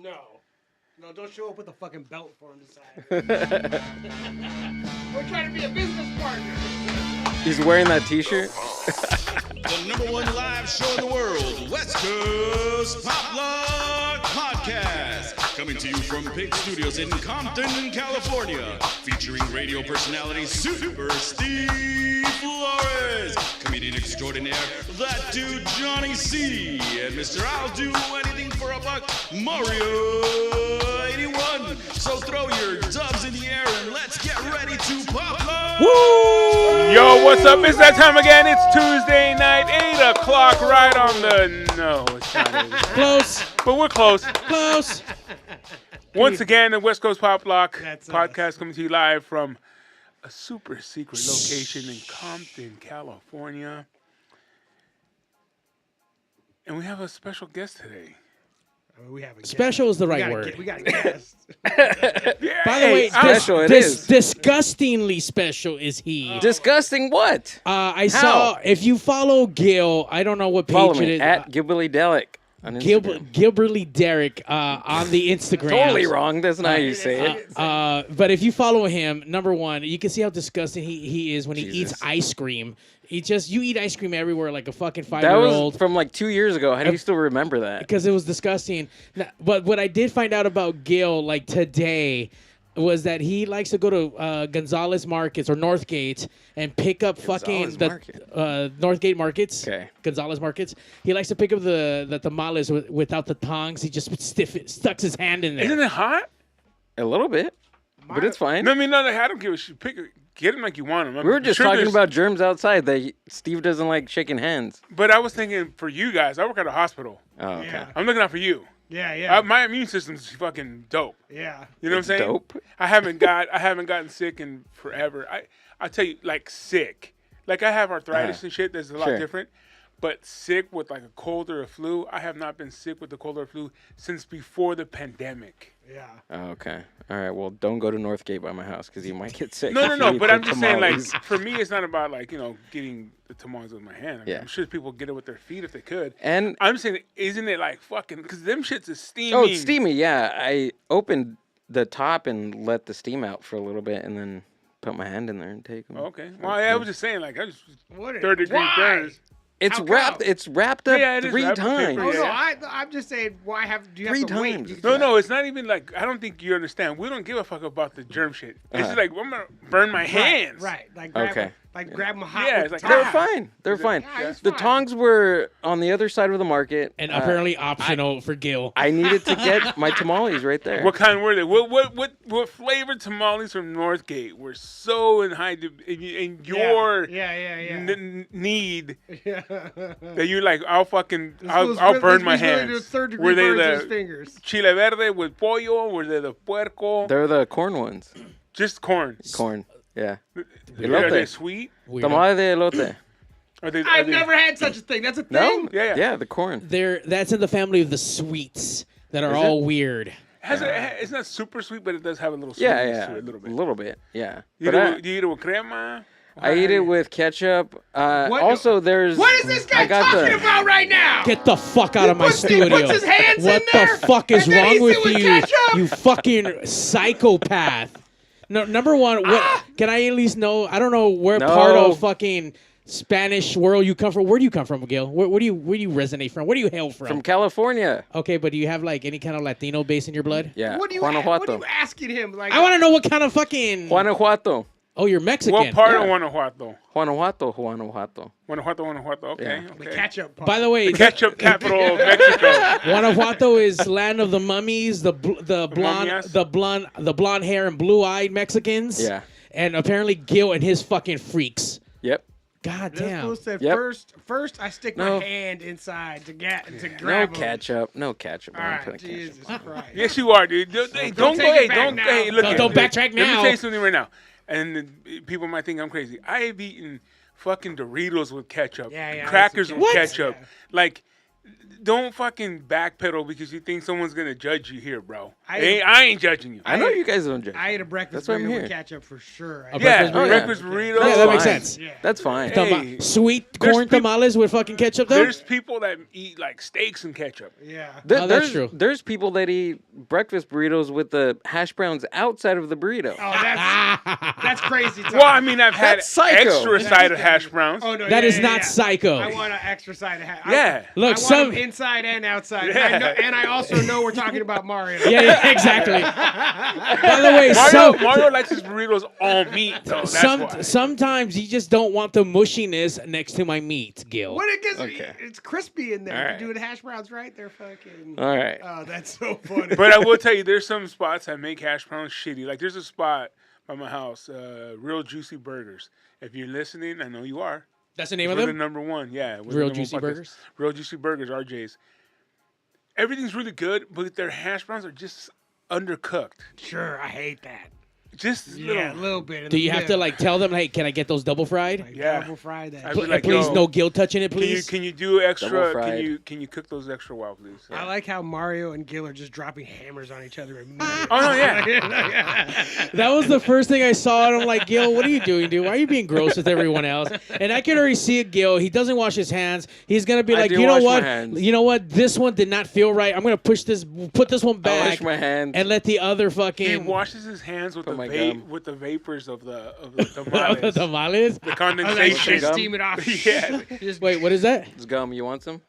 No. No, don't show up with a fucking belt for him to sign. We're trying to be a business partner. He's wearing that T-shirt. The number one live show in the world, West Coast Pop Lock Podcast. Coming to you from Pig Studios in Compton, California. Featuring radio personality Super Steve Flores. Comedian extraordinaire, that dude Johnny C. And Mr. I'll Do Anything for a Buck, Mario 81. So throw your dubs in the air and let's get ready to pop lock. Woo! Yo, what's up? It's that time again. It's Tuesday night, 8 o'clock, right on the... No, it's not 8. Close. But we're close. Close. Once again, the West Coast Pop Lock That's podcast coming to you live from a super secret location in Compton, California. And we have a special guest today. I mean, we have a Special guest. is the right word. We got a guest. Yeah, By the way, special it is. disgustingly special is he. Disgusting what? I saw, if you follow Gill, I don't know what page Follow it me is. at Gilberly on Instagram. Gilberly Derrick on the Instagram. Totally wrong. That's not how you say it. But if you follow him, number one, you can see how disgusting he is when he Jesus. eats ice cream. You eat ice cream everywhere like a fucking That 5-year-old. was from like 2 years ago. How do you still remember that? Because it was disgusting. But what I did find out about Gill, like today, was that he likes to go to Gonzales Markets or Northgate and pick up Gonzales Northgate Markets. Okay. Gonzales Markets. He likes to pick up the tamales without the tongs. He just stucks his hand in there. Isn't it hot? A little bit, but it's fine. No, I mean, no, I don't give a shit. Get them like you want them. We were just talking about germs outside. That Steve doesn't like shaking hands. But I was thinking for you guys, I work at a hospital. Oh, okay. Yeah. I'm looking out for you. Yeah. My immune system's fucking dope. Yeah. You know what I'm saying? Dope. I haven't gotten sick in forever. I tell you, like sick. Like I have arthritis and shit. That's a lot Sure. different. But sick with like a cold or a flu, I have not been sick with a cold or a flu since before the pandemic. Yeah. Oh, okay. All right. Well, don't go to Northgate by my house because you might get sick. No. if you eat But the I'm just saying, like, tamales. for me, it's not about like getting the tamales with my hand. I mean, Yeah. I'm sure people get it with their feet if they could. And I'm saying, isn't it like fucking? Because them shits is steamy. oh, it's steamy. Yeah, I opened the top and let the steam out for a little bit, and then put my hand in there and take them. Okay. Well, I was just saying, like, I just What? third degree Why? burns. It's How wrapped. come? It's wrapped up Yeah, it is 3 wrapped up times. Oh, no, Yeah. I'm just saying, why do you 3 have to wait? times. You can- No, it's not even like, I don't think you understand. We don't give a fuck about the germ shit. It's just like, I'm going to burn my hands. Right. Like grab them hot. Yeah, with it's the like, They're tongs. fine. They're fine. Yeah, it's The fine. tongs were on the other side of the market. and apparently optional for Gill. I needed to get my tamales right there. What kind were they? What flavored tamales from Northgate were so in high in your need Yeah. that you're like, I'll This burn my was really hands. doing third-degree Were they burns in his the fingers. chile verde with pollo? Were they the puerco? They're the corn ones. Just corn. Corn. Yeah. Are they Elote. sweet? Weirdo. Tamale de elote. I've never had such a thing. That's a No? thing? Yeah. Yeah, the corn. That's in the family of the sweets that are Is all it? weird. It's not super sweet, but it does have a little sweetness Yeah, to yeah. it, a little bit. A little bit, yeah. You But eat it with crema? I eat it with ketchup. Also, there's... What is this guy I got talking the- about right now? Get the fuck out of my He studio. puts his hands What in there, the fuck is and then wrong eats with it with you? ketchup? You fucking psychopath. No, number one, what can I at least know? I don't know where No. part of fucking Spanish world you come from. Where do you come from, Miguel? Where do you resonate from? Where do you hail from? From California. Okay, but do you have like any kind of Latino base in your blood? Yeah. What are you Guanajuato. asking him? Like, I want to know what kind of fucking. Guanajuato. Oh, you're Mexican. What part Yeah. of Guanajuato? Guanajuato. Guanajuato. Okay. Yeah. the Okay. ketchup part. By the way, Ketchup capital of Mexico. Guanajuato is land of the mummies, the Mummias? blonde hair and blue eyed Mexicans. Yeah. And apparently Gil and his fucking freaks. Yep. God This damn. fool said Yep. first I stick No. my hand inside to grab No him. ketchup. No ketchup. All I'm right, putting ketchup. Jesus Christ. Yes, you are, dude. Hey, don't take go. it Hey, back don't. now. Hey, look. Don't backtrack Let me now. tell you something right now. And people might think I'm crazy. I have eaten fucking Doritos with ketchup. Yeah, Crackers that's with okay. ketchup. Yeah. Like, don't fucking backpedal because you think someone's gonna judge you here, bro. I ain't judging you. I know you guys don't judge. I ate a breakfast That's why I'm burrito here. with ketchup for sure. Breakfast burrito. Yeah, that makes sense. Yeah. That's fine. Hey, Sweet corn tamales with fucking ketchup, though? There's people that eat like steaks and ketchup. Yeah. That's true. There's people that eat breakfast burritos with the hash browns outside of the burrito. Oh, that's crazy. Tom. Well, I mean, I've had That's psycho. extra side of hash browns. Oh no, That yeah, is yeah, not yeah. psycho. I want an extra side of hat. Yeah. Look, I some. want 'em inside and outside. Yeah. And I also know we're talking about Mario. Yeah, exactly. By the way, Mario likes his burritos all meat, though. That's why. sometimes you just don't want the mushiness next to my meat, Gil. What it gets, Okay. it's crispy in there. All If right. you do the hash browns right, they're fucking. All right. Oh, that's so funny. But I will tell you, there's some spots that make hash browns shitty. Like there's a spot by my house, Real Juicy Burgers. If you're listening, I know you are. That's the name We're of the them? number one. Yeah. we're the Real number one Juicy podcast. Burgers? Real Juicy Burgers, RJ's. Everything's really good, but their hash browns are just undercooked. Sure, I hate that. Just Yeah, a little bit. in Do the you have to middle. like tell them, hey, can I get those double fried? Like Yeah. double fry that? I'd be shit. like, Please, yo, no Gil touching it, Can you please. can you do extra? Double Can fried. you cook those extra well, please? Yeah. I like how Mario and Gill are just dropping hammers on each other. Oh no, yeah. That was the first thing I saw, and I'm like, Gil, what are you doing, dude? Why are you being gross with everyone else? And I can already see it, Gil. He doesn't wash his hands. He's gonna be I like, do you know wash my what? hands. You know what? This one did not feel right. I'm gonna put this one I back wash my hands. and let the other He fucking washes his hands with Put the my gum. with the vapors of the the tamales, tamales. the I like condensation. to steam it off. Yeah. Just- Wait, what is that? It's gum. You want some?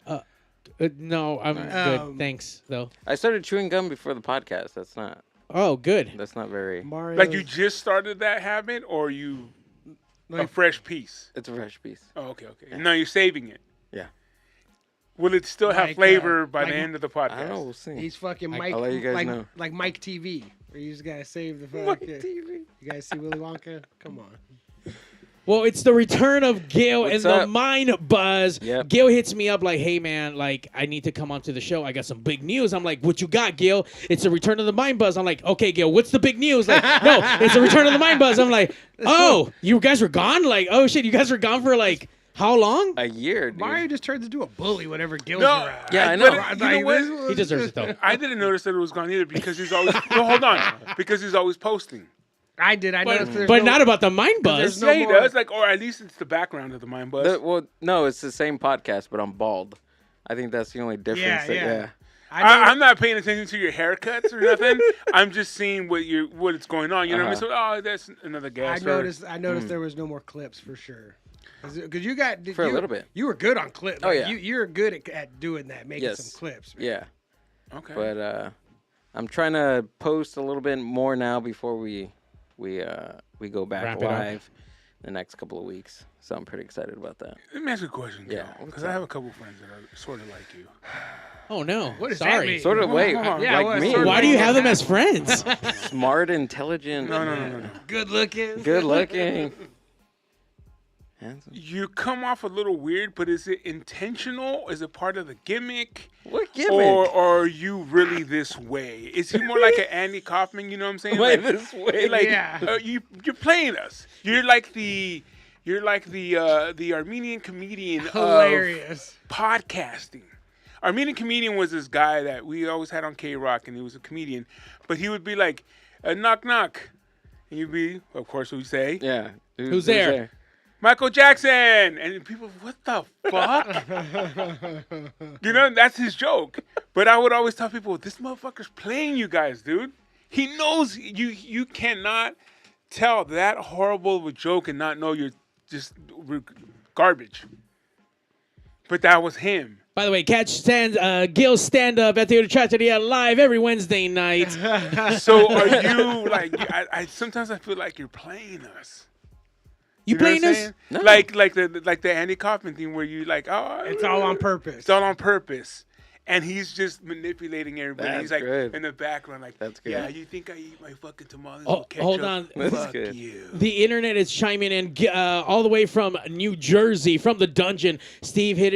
No, I'm good. Thanks, though. I started chewing gum before the podcast. That's not Good. very. Mario. Like you just started that habit, or you a fresh piece? It's a fresh piece. Oh, okay. And now you're saving it. Yeah. Will it still have Like, flavor by like- the end of the I podcast? don't know. We'll see. He's fucking Mike. I'll let you guys like, know. like Mike TV, where you just gotta save the Mike fucking. TV. You guys see Willy Wonka? Come on. Well, it's the return of Gil What's and the up? Mind Buzz. Yep. Gil hits me up like, hey, man, like, I need to come onto the show. I got some big news. I'm like, what you got, Gil? It's the return of the Mind Buzz. I'm like, okay, Gil, what's the big news? Like, no, it's the return of the Mind Buzz. I'm like, oh, you guys were gone? Like, oh, shit, you guys were gone for, like, how long? A year, dude. Mario just turns into a bully whenever Gil's No, around. Yeah, I know. But you know what? He deserves it, though. I didn't notice that it was gone either because he's always. No, hold on. Because he's always posting. I did. I noticed. there's But no- not about the Mind Buzz. there's no Yeah, he more- does. Like, or at least it's the background of the Mind Buzz. Well, no, it's the same podcast, but I'm bald. I think that's the only difference. Yeah. I'm not paying attention to your haircuts or nothing. I'm just seeing what's going on. You know what I mean? So, oh, that's another I guest. noticed there was no more clips for sure. Because you got For a little bit. You were good on clips. Oh, yeah. You're good at doing that, making Yes. some clips. Man. Yeah, Okay. but I'm trying to post a little bit more now before we go back Wrap it up. live the next couple of weeks. So I'm pretty excited about that. Let me ask you a question, Yeah, what's because I have a couple friends that are sort of like you. Oh, no. What does that Sorry. mean? Sort of wait, hold on. Yeah, like well, me. sort of Why do you have them as friends? Smart, intelligent, No. Good looking. good looking. Handsome. You come off a little weird, but is it intentional? Is it part of the gimmick? What gimmick? Or are you really this way? Is he more like an Andy Kaufman? You know what I'm saying? Wait, Like, this way. like Yeah. you're playing us. You're like the Armenian comedian Hilarious. of podcasting. Armenian comedian was this guy that we always had on K-Rock, and he was a comedian. But he would be like, knock, knock. And you'd be, of course, we say, Yeah. Who's there? Michael Jackson. And people, what the fuck? You know, that's his joke. But I would always tell people, this motherfucker's playing you guys, dude. He knows you cannot tell that horrible of a joke and not know you're just garbage. But that was him. By the way, catch Gil's stand-up at Theater Tragedy live every Wednesday night. So are you like? I sometimes I feel like you're playing us. You know what playing I'm us? saying? No. Like the Andy Kaufman thing where you like, oh, It's all on purpose. It's all on purpose. And he's just manipulating everybody. That's He's like good. in the background, like, That's good. yeah, you think I eat my fucking tamales Oh, with ketchup? hold on. That's Fuck good. you. The internet is chiming in all the way from New Jersey, from the dungeon. Steve hit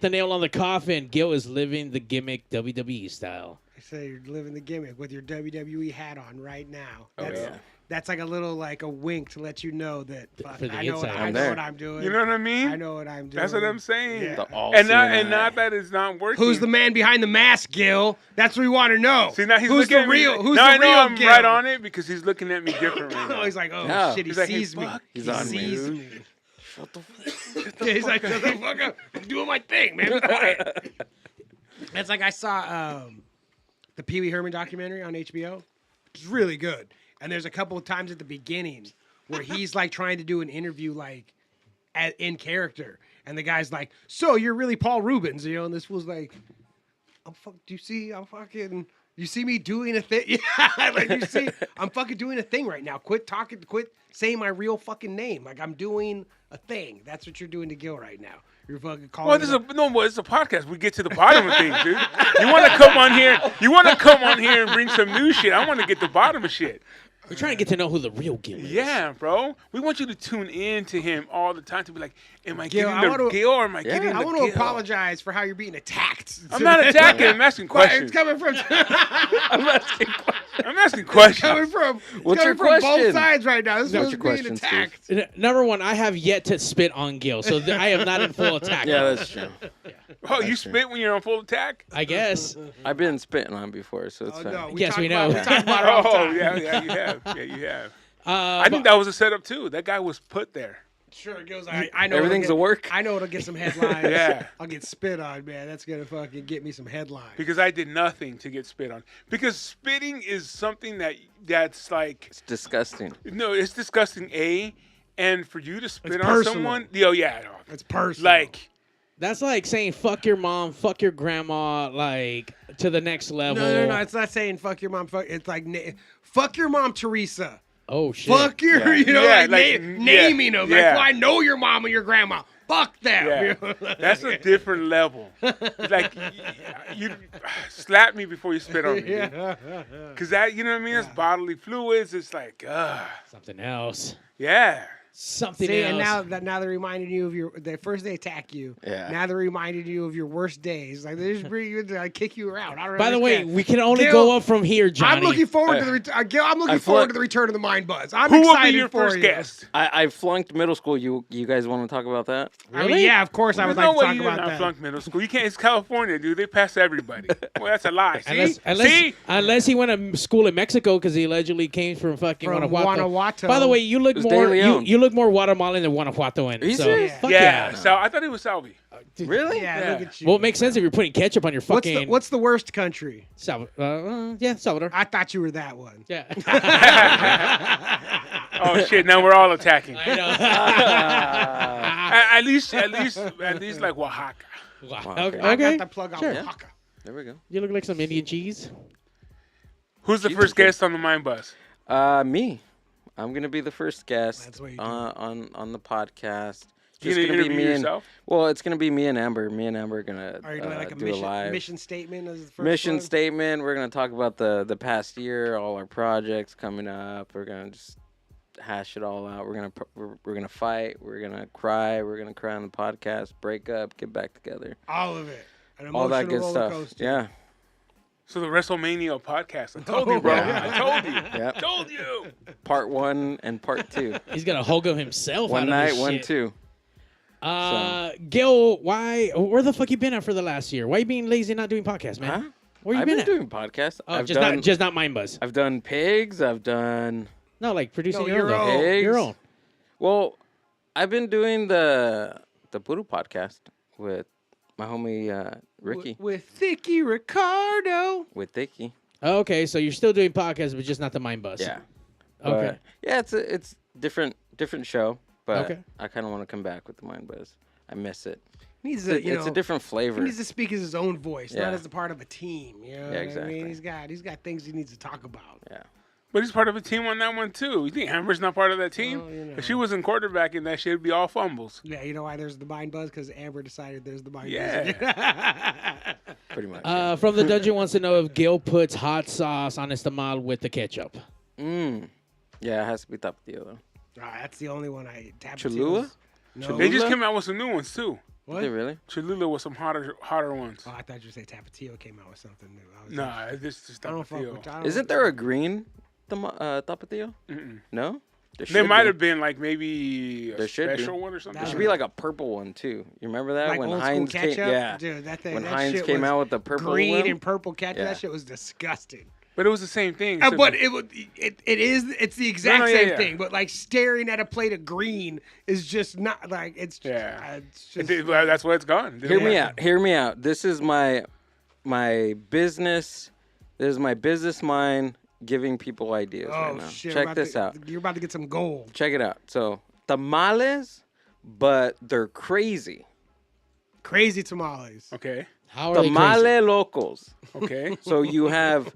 the nail on the coffin. Gil is living the gimmick WWE style. say you're living the gimmick with your WWE hat on right now. Oh, That's, yeah. that's like a little like a wink to let you know that fuck, for the I know inside. I I'm know there. what I'm doing. You know what I mean? I know what I'm doing. That's what I'm saying. Yeah. The all And seeing not eye. that it's not working. Who's the man behind the mask, Gil? That's what we want to know. See, now he's who's looking the at me. real? Who's now the I know real I'm Gil? right on it because he's looking at me different right now. Oh, he's like, oh No. shit, he He's like, hey, sees me. fuck He's he on me. sees Dude. me. Yeah, he's like, shut the fuck up. I'm doing my thing, man. Be quiet. It's like I saw the Pee Wee Herman documentary on HBO. It's really good. And there's a couple of times at the beginning where he's like trying to do an interview like in character. And the guy's like, so you're really Paul Rubens, you know? And this fool's like, do you see me doing a thing? Yeah, like you see, I'm fucking doing a thing right now. Quit saying my real fucking name. Like I'm doing a thing. That's what you're doing to Gil right now. You're fucking calling. Well, it's a podcast. We get to the bottom of things, dude. You want to come on here? You want to come on here and bring some new shit? I want to get the bottom of shit. We're trying to get to know who the real Gil is. Yeah, bro. We want you to tune in to him all the time to be like, am I Gil, I getting the wanna- Gil or am I getting the I want to Gil? apologize for how you're being attacked. I'm not attacking. I'm asking But questions. it's coming from. I'm asking questions. I'm asking coming questions. from. What's coming your from both question? sides right now. This What's was your being question, Steve? attacked. Number one, I have yet to spit on Gil, so I am not in full attack. Yeah, that's true. Oh, you spit when you're on full attack? I guess. I've been spitting on before, so it's Oh fine. no, Yes, talk we about- know. We talk about it all the Oh, time. yeah, you have. Yeah, you have. I I think that was a setup too. That guy was put there. Sure, it goes. I know. Everything's it'll a work. I know it'll get some headlines. Yeah. I'll get spit on, man. That's gonna fucking get me some headlines. Because I did nothing to get spit on. Because spitting is something that's like, It's disgusting. no, it's disgusting. And for you to spit It's on personal. someone, yeah, no. It's personal. Like, That's like saying fuck your mom, fuck your grandma, like to the next level. no. It's not saying fuck your mom. It's like fuck your mom, Teresa. Oh shit. Fuck your, Yeah. you know, Yeah, like, like, naming them. yeah. Like, well, I know your mom and your grandma. Fuck them. yeah, You know? that's a different level. It's like, you slap me before you spit on me. Yeah. Because that, you know what I mean? It's bodily fluids. It's like, Something else. yeah. Something See, else. and now they're reminding you of the first they attack you. Yeah. Now they're reminding you of your worst days. Like they just bring you to kick you around. I don't By the way, understand. we can only Gil, go up from here, Johnny. I'm looking forward to the Gil, I'm looking I forward flunked- to the return of the Mind Buzz. I'm Who will excited be your for first you. guest? I flunked middle school. You guys want to talk about that? I mean, yeah, of course I would There's like no to way talk you about did not that. flunk middle school. You can't. It's California, dude. They pass everybody. Well, that's a lie. See? See? Unless he went to school in Mexico because he allegedly came from fucking From Guanajuato. Guanajuato. By the way, you look It was more De Leon. you look more Guatemalan than Guanajuatoan. Are you so, serious? fuck Yeah. yeah. So I thought it was Salvi. Really? Yeah, Yeah. look at you. Well, it makes sense if you're putting ketchup on your fucking. What's the worst country? Salvador. I thought you were that one. Yeah. Oh shit! Now we're all attacking. I know. At least like Oaxaca. Okay. I got the plug on Sure. Oaxaca. There we go. You look like some Indian cheese. Who's the first guest on the Mind Buzz? Me. I'm gonna be the first guest That's what you do. on the podcast. You gonna interview yourself? Well, it's gonna be me and Amber. Me and Amber are gonna Are you doing like a do a live mission statement as the first mission one? statement. We're gonna talk about the past year, all our projects coming up. We're gonna just hash it all out. We're gonna fight. We're gonna cry. We're gonna cry on the podcast. Break up. Get back together. All of it. An All that emotional good roller stuff. coaster. Yeah. So the WrestleMania podcast. I told you, bro. Yeah. I told you. Yep. Told you. Part 1 and part 2. He's gonna hug him himself. One out of night, this 1, shit. 2. Gil, where the fuck you been at for the last year? Why you being lazy and not doing podcasts, man? Huh? Where you I've been been at? doing podcasts. Oh, I've just not Mind Buzz. I've done pigs. I've done No, like producing No, your your own. own. though. Your Pigs. own. Well, I've been doing the Puru podcast with my homie Ricky With Thicky Ricardo. with Dicky. Okay, so you're still doing podcasts, but just not the Mind Buzz. Yeah. Okay. But, yeah, it's different show, but Okay. I kind of want to come back with the Mind Buzz. I miss it. Needs It's, to, it's a different He flavor. needs to speak as his own voice, Yeah. not as a part of a team. You know what I exactly. mean? He's got things he needs to talk about. Yeah. But he's part of a team on that one too. You think Amber's not part of that team? Well, you know. If she wasn't quarterbacking that shit, it'd be all fumbles. Yeah, you know why there's the Mind Buzz? Because Amber decided there's the Mind Yeah. Buzz. Pretty much. From the dungeon wants to know if Gil puts hot sauce on his tamal with the ketchup. Yeah, it has to be tapatio though. That's the only one I tap Cholula? No, They just came out with some new ones too. What? Did it really? Cholula with some hotter ones. Oh, I thought you were saying Tapatio came out with something new. I was Nah, this is I don't fuck Tapatio. with. I don't- Isn't there a green Tapatio? Mm-mm. No? There might have been like maybe a There should be. special one or something. There should be like a purple one too. You remember that like when old Heinz school came? ketchup? Yeah. Dude, that thing. When that Heinz shit came was out with the purple green one. and purple ketchup, Yeah. that shit was disgusting. But it was the same thing. But it's the exact No, yeah, same yeah. thing. But like staring at a plate of green is just not like it's. Yeah. It's just, That's why it's gone. Hear me out. Hear me out. This is my business. This is my business mind giving people ideas oh right now. shit! Check this out. You're about to get some gold. Check it out. So tamales, but they're crazy. Crazy tamales. Okay. How are they crazy? Tamale locals. Okay. So you have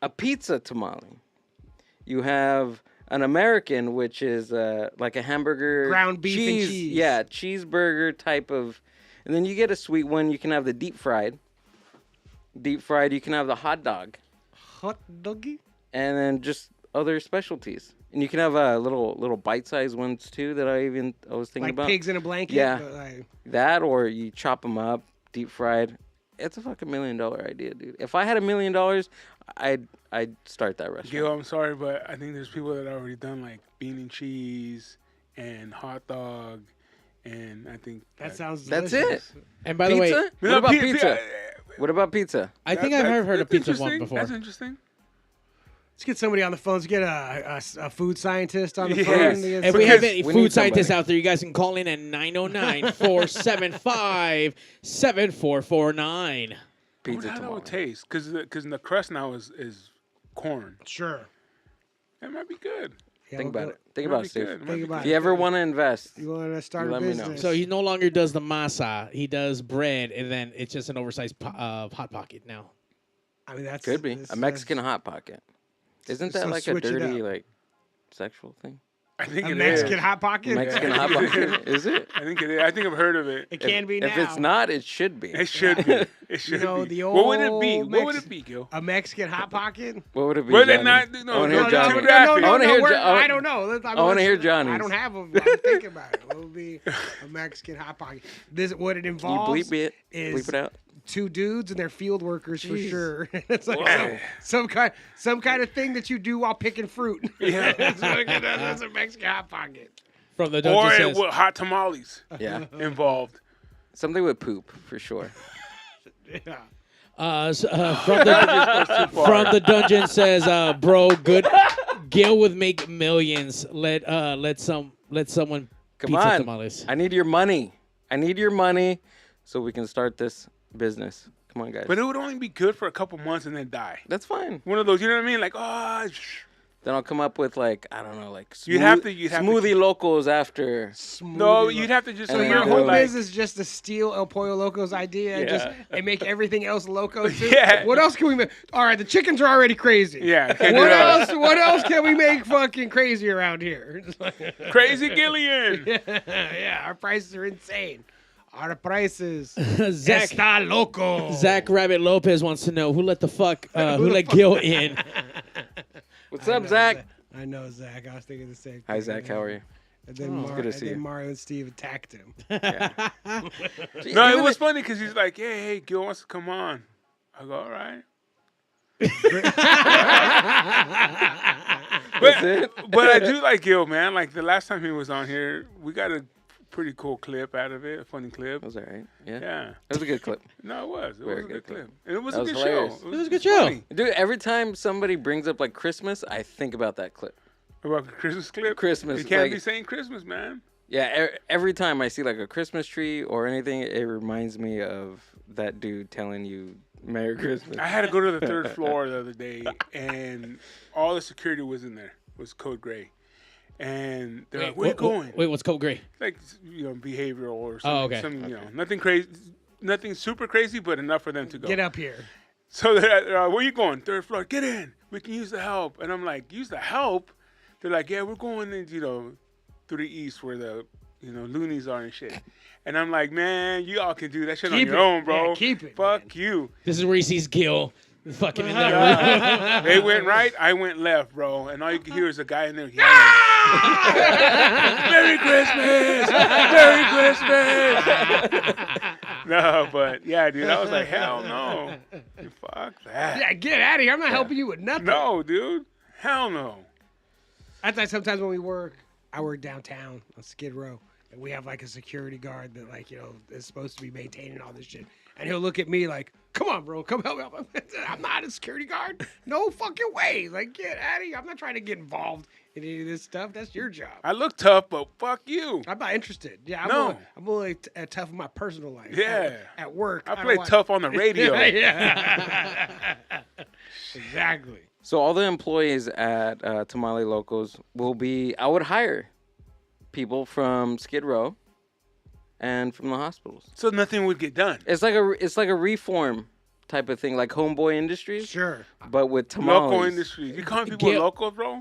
a pizza tamale. You have an American, which is like a hamburger, Ground beef and cheese. Yeah, cheeseburger type of. And then you get a sweet one. You can have the deep fried. Deep fried. You can have the hot dog, Hot doggy. and then just other specialties. And you can have little bite-sized ones too that I was thinking Like about. pigs in a blanket. Yeah. But like, That, or you chop them up, deep fried. It's a fucking $1 million idea, dude. If I had $1 million, I'd start that restaurant. Gil, I'm sorry, but I think there's people that have already done like bean and cheese and hot dog, and I think that sounds. That's delicious. it. And by the way, Pizza? What about pizza? What about pizza? I think I've heard of that's pizza one interesting. before. That's interesting. Let's get somebody on the phone. Let's get a food scientist on the Yes. phone. If we have Because any we food need scientists somebody. out there, you guys can call in at 909-475-7449. I Pizza wonder how that tomorrow. would taste, because the crust now is corn. Sure. That might be good. Yeah, Think we'll about go- it. Think Might about be it, Steve. good. Might Think be about If it. you ever want to invest, You want to start You a let me know. business? So he no longer does the masa. He does bread, and then it's just an oversized hot pocket now. I mean, that's could be this- a Mexican hot pocket. Isn't that So like a switch it dirty up. like sexual thing? I think A it Mexican is. hot pocket. Mexican hot pocket? Is it? I think it is. I think I've heard of it. It can be now. If it's not, it should be. It should be. It should know, be. the What would it be? old What would Mex- it be, Gil? A Mexican hot pocket. What would it be? Would it Johnny? not? I No, wanna no, hear Johnny. demographic. I wanna hear Jo- I don't know. I wanna hear Johnny's. I don't have a. I'm thinking about it. What would be a Mexican hot pocket? What it Can you involves bleep it? is Bleep it out. two dudes and they're field workers for Jeez. sure. It's like Whoa. some kind of thing that you do while picking fruit. Yeah. That's a Mexican hot pocket. From the Or dungeon it says, with hot tamales Yeah, involved. something with poop for sure. Yeah. from the dungeon says, bro, good. Gil would make millions. Let someone Come pizza on, tamales. I need your money. I need your money so we can start this business. Come on, guys. But it would only be good for a couple months and then die. That's fine. One of those, you know what I mean? Like, Then I'll come up with like I don't know, like You'd have to smoothie locals after. no, you'd have to just. And So then your do whole it like- business is just to steal El Pollo Loco's idea and just and make everything else loco too. Yeah. What else can we make? All right, the chickens are already crazy. Yeah. can't do What that. else? What else can we make fucking crazy around here? Crazy Gillian. Yeah, our prices are insane. Our prices. Zach Está loco. Zach Rabbit Lopez wants to know who let Gil in. What's up, Zach? I know Zach. I was thinking the same thing. Hi, Zach. How are you? And then, good to see you. Mario and Steve attacked him. No, it was funny because he's like, hey, Gil wants to come on. I go, all right. That's it. But I do like Gil, man. Like the last time he was on here, we got a pretty cool clip out of it, a funny clip. That was all right. Yeah. Yeah. It was a good clip. No, it was. It Very was a good good clip. And it was That a was good hilarious. show. It was a good show. funny. Dude, every time somebody brings up like Christmas, I think about that clip. About the Christmas clip? Christmas, You can't like- be saying Christmas, man. Yeah, every time I see like a Christmas tree or anything, it reminds me of that dude telling you Merry Christmas. I had to go to the third floor the other day, and all the security was in there. It was code gray. And they're like, where you going? Wait, what's Code Gray? Like, behavioral or something. Oh, okay. Something, nothing crazy, nothing super crazy, but enough for them to go. Get up here. So they're where you going? Third floor. Get in. We can use the help. And I'm like, use the help? They're like, yeah, we're going in, through the east where the, loonies are and shit. And I'm like, man, you all can do that shit on Keep your it. own, bro. Yeah, keep it, Fuck man. you. This is where he sees Gil Fucking in that room. They went right, I went left, bro. And all you can hear is a guy in there yelling, Merry Christmas! Merry Christmas! No, but yeah, dude, I was like, hell no. Fuck that. Yeah, get out of here. I'm not helping you with nothing. No, dude. Hell no. That's like sometimes when I work downtown on Skid Row, and we have like a security guard that like, is supposed to be maintaining all this shit. And he'll look at me like, come on, bro, come help me out. I'm not a security guard. No fucking way. Like, get out of here. I'm not trying to get involved in any of this stuff. That's your job. I look tough, but fuck you. I'm not interested. Yeah, No. I'm only tough in my personal life. Yeah. At work. I don't play want- tough on the radio. Yeah. Exactly. So all the employees at Tamale Locos will be. I would hire people from Skid Row and from the hospitals. So nothing would get done. It's like a reform type of thing, like Homeboy Industries, Sure. but with tamales. Local industries. You calling people Gil- locals, bro?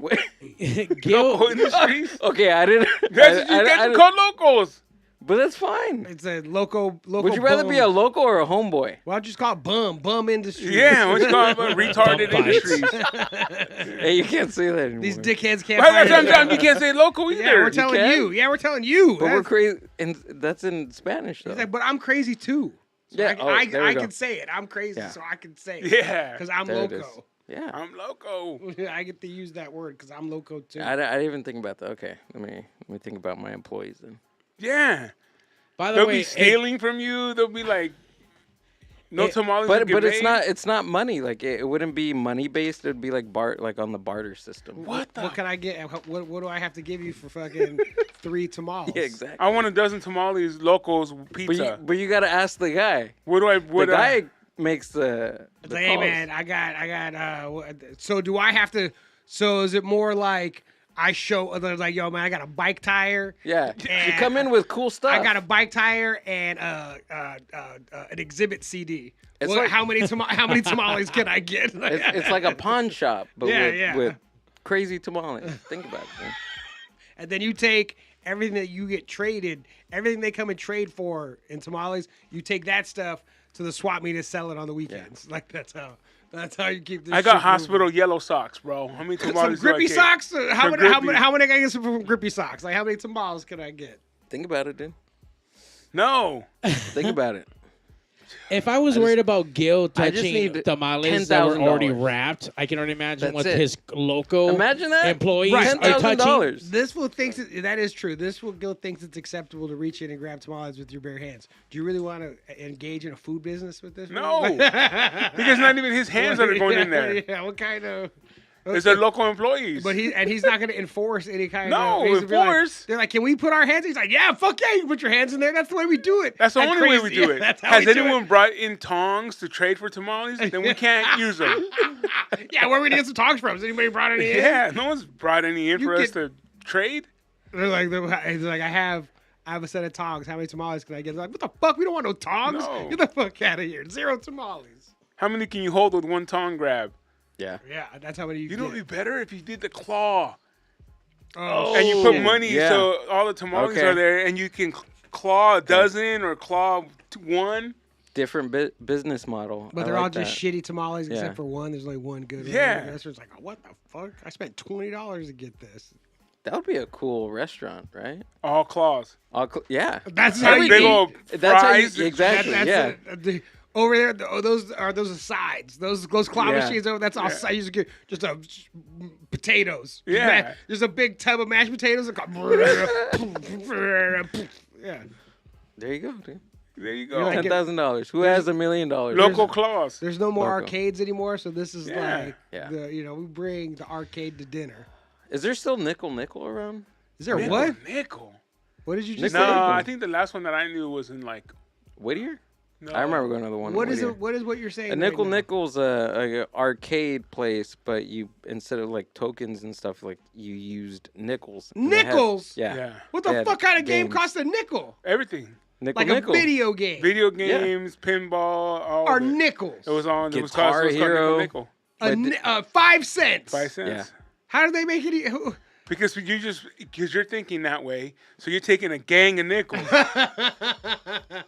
Gil, Local industries? Okay, I didn't. That's what you I guys didn't- call locals. But that's fine. It's a local. Would you rather be a bum. local or a homeboy? Why don't you just call it bum industry? Yeah, what you call them? Retarded Bum bites. industries. Hey, you can't say that anymore. These dickheads can't. Well, that's find what I'm saying. You can't say local either. Yeah, we're telling can? you. Yeah, we're telling you. But we're That's- crazy, and that's in Spanish though. He's like, but I'm crazy too. So Yeah, I there we I go. can say it. I'm crazy, Yeah. so I can say it. Yeah. Because I'm There it is. loco. Yeah. I'm loco. I get to use that word because I'm loco too. I didn't even think about that. Okay, let me think about my employees then. Yeah. by the They'll way, be stealing from you. They'll be like, no tamales. But will get but it's made. not money. Like it wouldn't be money based. It'd be like like on the barter system. What the? What can I get? What do I have to give you for fucking 3 tamales? Yeah, exactly. I want a dozen tamales, locals, But pizza. you gotta ask the guy. What do I? The What guy makes the. It's like, hey man, I got. So do I have to? So is it more like I show? They're like, yo man, I got a bike tire. Yeah, you And come in with cool stuff. I got a bike tire and an exhibit CD. It's Well, like- how many tamales can I get? It's like a pawn shop, but Yeah, with yeah. crazy tamales. Think about it. Man. And then you take everything that you get traded, everything they come and trade for in tamales, you take that stuff to the swap meet and sell it on the weekends. Like that's how you keep this. I got shit hospital yellow socks, bro. How many moving. Some tamales do I grippy get? socks. How Some many? How grippy. many? How many can I get some from grippy socks? Like how many tamales can I get? Think about it, dude. No. Think about it. if I was worried about Gil I just touching need tamales that were $10,000. already wrapped, I can already imagine That's what it. his local Imagine that. employees Right. are touching. $10,000. This fool thinks that is true. This fool Gil thinks it's acceptable to reach in and grab tamales with your bare hands. Do you really want to engage in a food business with this? No. fool? Because not even his hands that are going in there. Yeah, what kind of? It's their local employees. But he's not going to enforce any kind No, of. he's gonna be like- enforce. they're like, can we put our hands? He's like, yeah, fuck yeah, you can put your hands in there. That's the way we do it. That's the Like only way we crazy. do it. That's how Has we do anyone it. brought in tongs to trade for tamales? Then we can't use them. Yeah, where are we gonna get some tongs from? Has anybody brought any in? Yeah, no one's brought any in You for us get- to trade. They're like, I have a set of tongs. How many tamales can I get? They're like, what the fuck? We don't want no tongs. No. Get the fuck out of here. 0 tamales. How many can you hold with one tong grab? Yeah. Yeah, that's how many you You know, it'd get. be better if you did the claw Oh, and you put shit. money yeah. so all the tamales Okay. are there, and you can claw a dozen or claw one. Different business model. But I they're like all just that. shitty tamales Yeah. except for one. There's only one good one. Yeah. The restaurant's like, what the fuck? I spent $20 to get this. That would be a cool restaurant, right? All claws. Yeah. That's how Like you big eat. old That's how you fries. exactly. That's yeah. over there, those are sides. Those claw Yeah. machines over. That's all Yeah. sides. You just get just potatoes. Yeah. There's a big tub of mashed potatoes. Yeah. There you go, dude. There you You're go. like- $10,000. Who has $1 million? Local claws. There's no more Loco. arcades anymore, so this is Yeah. like Yeah. we bring the arcade to dinner. Is there still nickel around? Is there Nickel, what? Nickel. What did you just Nickel? say? No, I think the last one that I knew was in like. Whittier? No. I remember going to the one. What in is Whittier. it? What is what you're saying? A right now? nickel's a arcade place, but you instead of like tokens and stuff, like you used nickels. And they had- Nickels? yeah. Yeah. What They the had fuck kind of game games. costs a nickel? Everything. Nickel. Like a video game. Video games, pinball, all Or of it. nickels? It was on. It was Guitar called Hero. Nickel. A But 5 cents. 5 cents. Yeah. How do they make it? Because you're thinking that way, so you're taking a gang of nickels,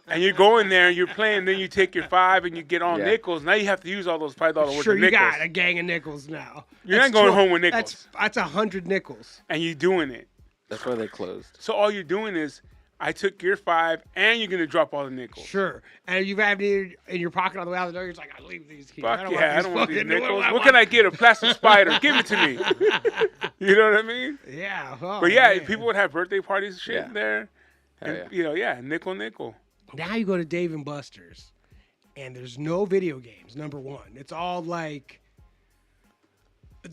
and you're going there, you're playing, then you take your 5 and you get all nickels. Now you have to use all those $5 worth Sure, of you nickels. got a gang of nickels now. You're not going home with nickels. That's 100 nickels. And you're doing it. That's why they closed. So all you're doing is, I took your 5, and you're gonna drop all the nickels. Sure, and you've had it in your pocket on the way out the door. You're just like, I leave these here. Fuck I don't yeah, I don't want these fucking- nickels. What can I get? A plastic spider? Give it to me. You know what I mean? Yeah. Oh, But yeah, man. people would have birthday parties and shit Yeah. there. Hell And, yeah. nickel. Now you go to Dave and Buster's, and there's no video games. Number one, it's all like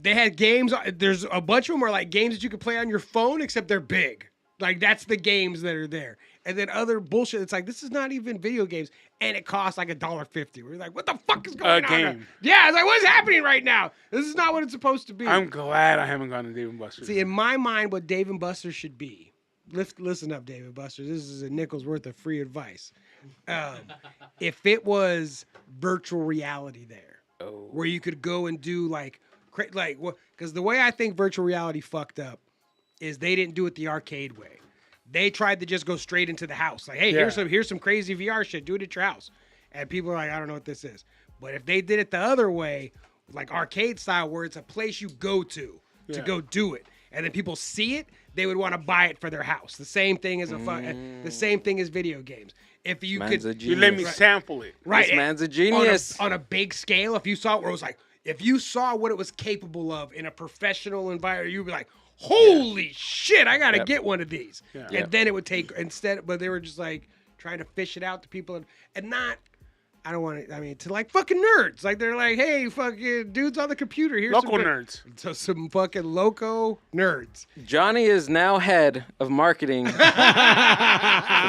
they had games. There's a bunch of them are like games that you can play on your phone, except they're big. Like that's the games that are there, and then other bullshit. It's like this is not even video games, and it costs like $1.50. We're like, what the fuck is going on? Game. Yeah, it's like what's happening right now? This is not what it's supposed to be. I'm glad I haven't gone to Dave & Buster's. See, in my mind, what Dave and Buster's should be. Listen up, Dave and Buster's. This is a nickel's worth of free advice. If it was virtual reality there, where you could go and do because the way I think virtual reality fucked up is they didn't do it the arcade way. They tried to just go straight into the house. Like, hey, here's some crazy VR shit. Do it at your house. And people are like, I don't know what this is. But if they did it the other way, like arcade style, where it's a place you go to go do it, and then people see it, they would want to buy it for their house. The same thing as the same thing as video games. If you Man's a could, you let me genius. sample it. right, This man's a genius. on a big scale. If you saw it where it was like, if you saw what it was capable of in a professional environment, you'd be like, holy shit, I gotta get one of these. Yeah. And then it would take but they were just like trying to fish it out to people and not. I don't want to. I mean, to like fucking nerds. Like they're like, hey, fucking dudes on the computer. Here's Local some nerds. So some fucking loco nerds. Johnny is now head of marketing for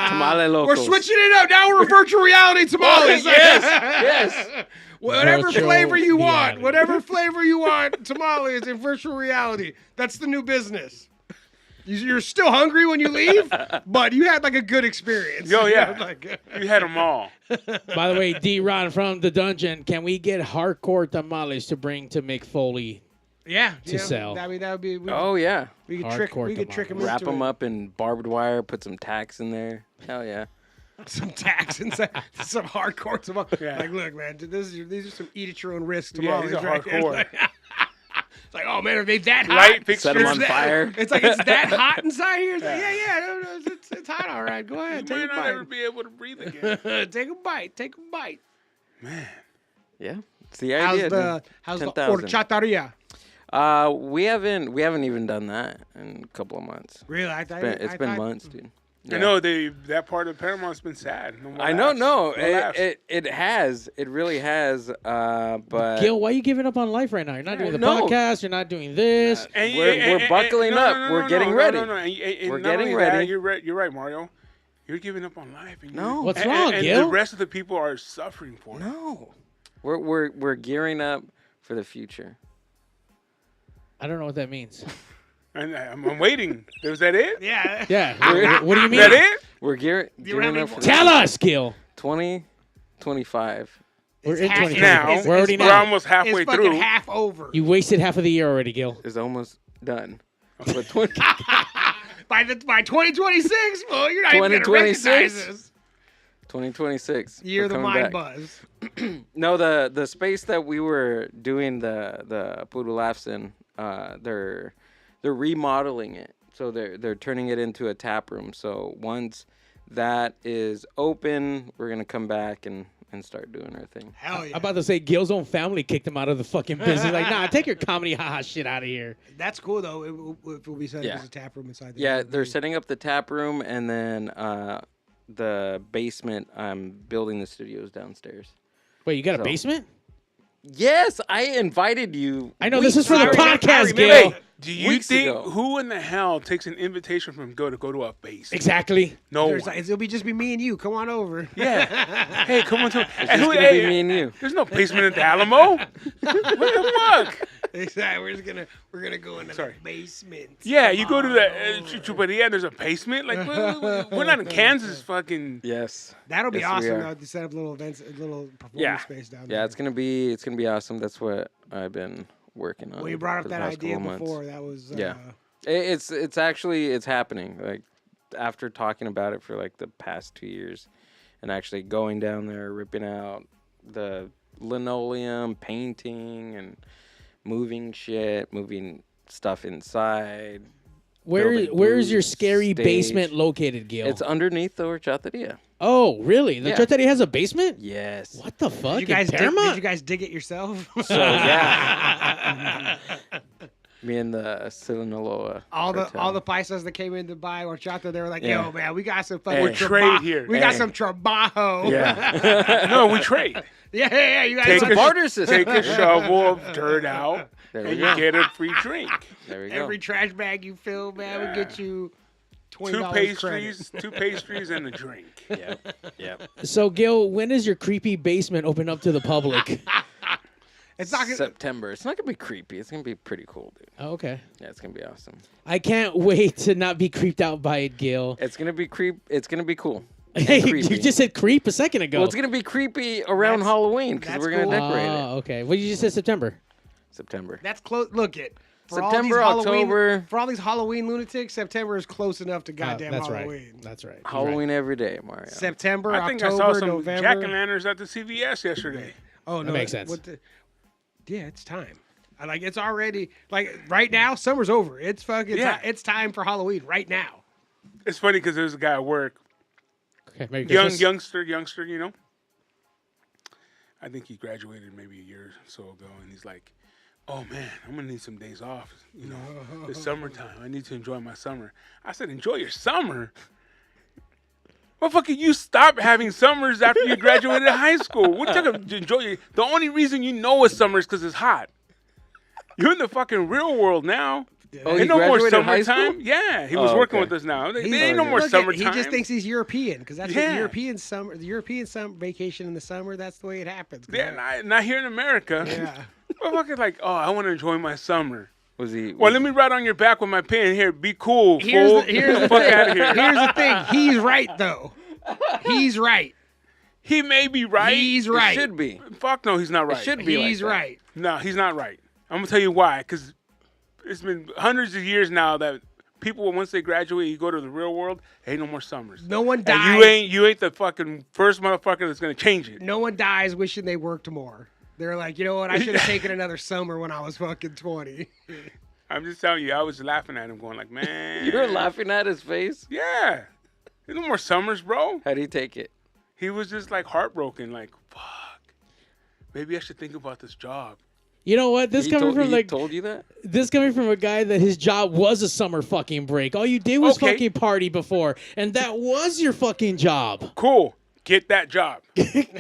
Tamale Locals. We're switching it up. Now we're virtual reality tamales. Yes. Whatever Virtual flavor you want. reality. Whatever flavor you want. Tamales in virtual reality. That's the new business. You're still hungry when you leave, but you had like a good experience. Yo, You yeah. know, like, You had them all. By the way, D-Ron from the dungeon, can we get hardcore tamales to bring to Mick Foley? yeah. To sell. I mean, that would be. Oh yeah. We could Hardcore trick him Wrap into them it. up in barbed wire. Put some tacks in there. Hell yeah. Some tax inside, some hardcore tamales. Yeah. Like, look, man, these are some eat at your own risk Yeah, tamales. these are right here. hardcore. It's like, oh man, are they that hot? Light Set 'em fixtures. on fire. It's like it's that hot inside here. It's like, no, it's hot. All right, go ahead, You take might a not ever bite. be able to breathe again. Take a bite. Take a bite. Man. Yeah. It's the idea. How's the 10,000. horchataria? We haven't even done that in a couple of months. Really? It's been months, dude. I know that part of Paramount's been sad. No more I know. laughs. No, laughs. it has. It really has. But Gil, why are you giving up on life right now? You're not doing the No. podcast. You're not doing this. And We're buckling up. We're getting ready. No. And We're not getting only that, ready. you're right, Mario. You're giving up on life. And No. What's and, wrong, and Gil? the rest of the people are suffering for it. No, we're gearing up for the future. I don't know what that means. And I'm waiting. Was that it? Yeah. Yeah. what do you mean? Is that it? We're gearing up for Tell us, Gil. 2025. We're in half- 2020. Now. We're already We're now. almost halfway It's fucking through. half over. You wasted half of the year already, Gil. Is almost done. But 20, By 2026, well, you're not even gonna 2026? recognize this. 2026. Year we're of the coming mind back. buzz. No, the space that we were doing the Poodle Laughs in, they're remodeling it. So they're turning it into a tap room. So once that is open, we're gonna come back and start doing our thing. Hell yeah. I'm about to say Gil's own family kicked him out of the fucking business. Like, nah, take your comedy haha shit out of here. That's cool though. It will be set up Yeah. as a tap room inside. Yeah, they're setting up the tap room and then the basement. I'm building the studios downstairs. Wait, you got a So- basement? Yes, I invited you. I know this is for the I remember- podcast, I Gil. remember- Do you Weeks think ago. who in the hell takes an invitation from Go to a base? Exactly. No There's one. like, it'll be just be me and you. Come on over. Yeah. Hey, come on to. It's And just who? gonna be me and you. There's no basement at the Alamo. What the fuck? Exactly. We're gonna go in the Sorry. basement. Yeah, you go to Come the on over. Chupadia. There's a basement. Like we're not in Kansas. Fucking. Yes. That'll be Yes, we awesome are. though to set up little events, a little performance Yeah. space down there. Yeah, it's gonna be awesome. That's what I've been working on. Well, you brought for up the that past idea couple months. before. That was Yeah. It's actually it's happening. Like after talking about it for like the past 2 years, and actually going down there, ripping out the linoleum, painting, and moving shit, moving stuff inside. building Where's your booths, scary stage. basement located, Gil? It's underneath the horchateria. Oh, really? The Yeah. horchateria has a basement? Yes. What the fuck? Did you guys In Paramount? did you guys dig it yourself? So yeah, me and the Sinaloa. all the cartel. paisas that came in to buy horchata, they were like, Yeah. "Yo, man, we got some Hey. fucking Trade here. We got Hey. some trabajo." Yeah. No, we trade. yeah. You guys Take It's want a a- barter system. Take a shovel of dirt out, There and we you go. get a free drink. There we go. every trash bag you fill, man, we get you $20 Two credit. pastries, and a drink. Yep. So, Gil, when does your creepy basement open up to the public? It's not gonna, September. It's not gonna be creepy. It's gonna be pretty cool, dude. Oh, okay. Yeah, it's gonna be awesome. I can't wait to not be creeped out by it, Gil. It's gonna be It's gonna be cool. Hey, you creepy. just said creep a second ago. Well, it's gonna be creepy around That's- Halloween because that's we're gonna cool. decorate it. Okay. Well, you just said September. September. that's close. Look it. For all September, these Halloween, October. For all these Halloween lunatics, September is close enough to goddamn that's Halloween. right. That's right. You're Halloween every day, Mario. September, I think October, I saw some November. jack-o'-lanterns at the CVS yesterday. Oh no, That makes sense. Yeah, it's time. I like it's already like right now. Summer's over. It's fucking. Yeah. It's time for Halloween right now. It's funny because there's a guy at work, right. Okay. Merry Christmas. youngster, you know. I think he graduated maybe a year or so ago, and he's like, "Oh man, I'm gonna need some days off. You know, it's summertime. I need to enjoy my summer." I said, "Enjoy your summer." Motherfucker, you stopped having summers after you graduated high school. What you talking to enjoy? The only reason you know it's summer is because it's hot. You're in the fucking real world now. Oh, he Ain't no more graduated high summertime. school? Yeah, he was Oh, working okay. with us now. There He's- ain't no more Look, summertime. He just thinks he's European because that's Yeah. the European summer. The European summer vacation in the summer. That's the way it happens. Yeah, not here in America. Yeah. Motherfucker's like, oh, I want to enjoy my summer. Was he? Well, let me write on your back with my pen. Here, be cool, Here's fool. the- here's the fuck thing. out of here. Here's the thing. He's right though. He's right. He may be right. He's It right. should be. Fuck no, he's not right. It should be. He's like that. right. No, he's not right. I'm gonna tell you why. Because it's been hundreds of years now that people, once they graduate, you go to the real world. Ain't no more summers. No one And dies. you ain't the fucking first motherfucker that's gonna change it. No one dies wishing they worked more. They're like, you know what? I should have taken another summer when I was fucking 20. I'm just telling you. I was laughing at him, going like, man. You were laughing at his face. Yeah. There's no more summers, bro. How'd he take it? He was just like heartbroken, like, fuck. Maybe I should think about this job. You know what? This He coming told, from he like told you that? this coming from a guy that his job was a summer fucking break. All you did was Okay. fucking party before, and that was your fucking job. Cool. Get that job. Get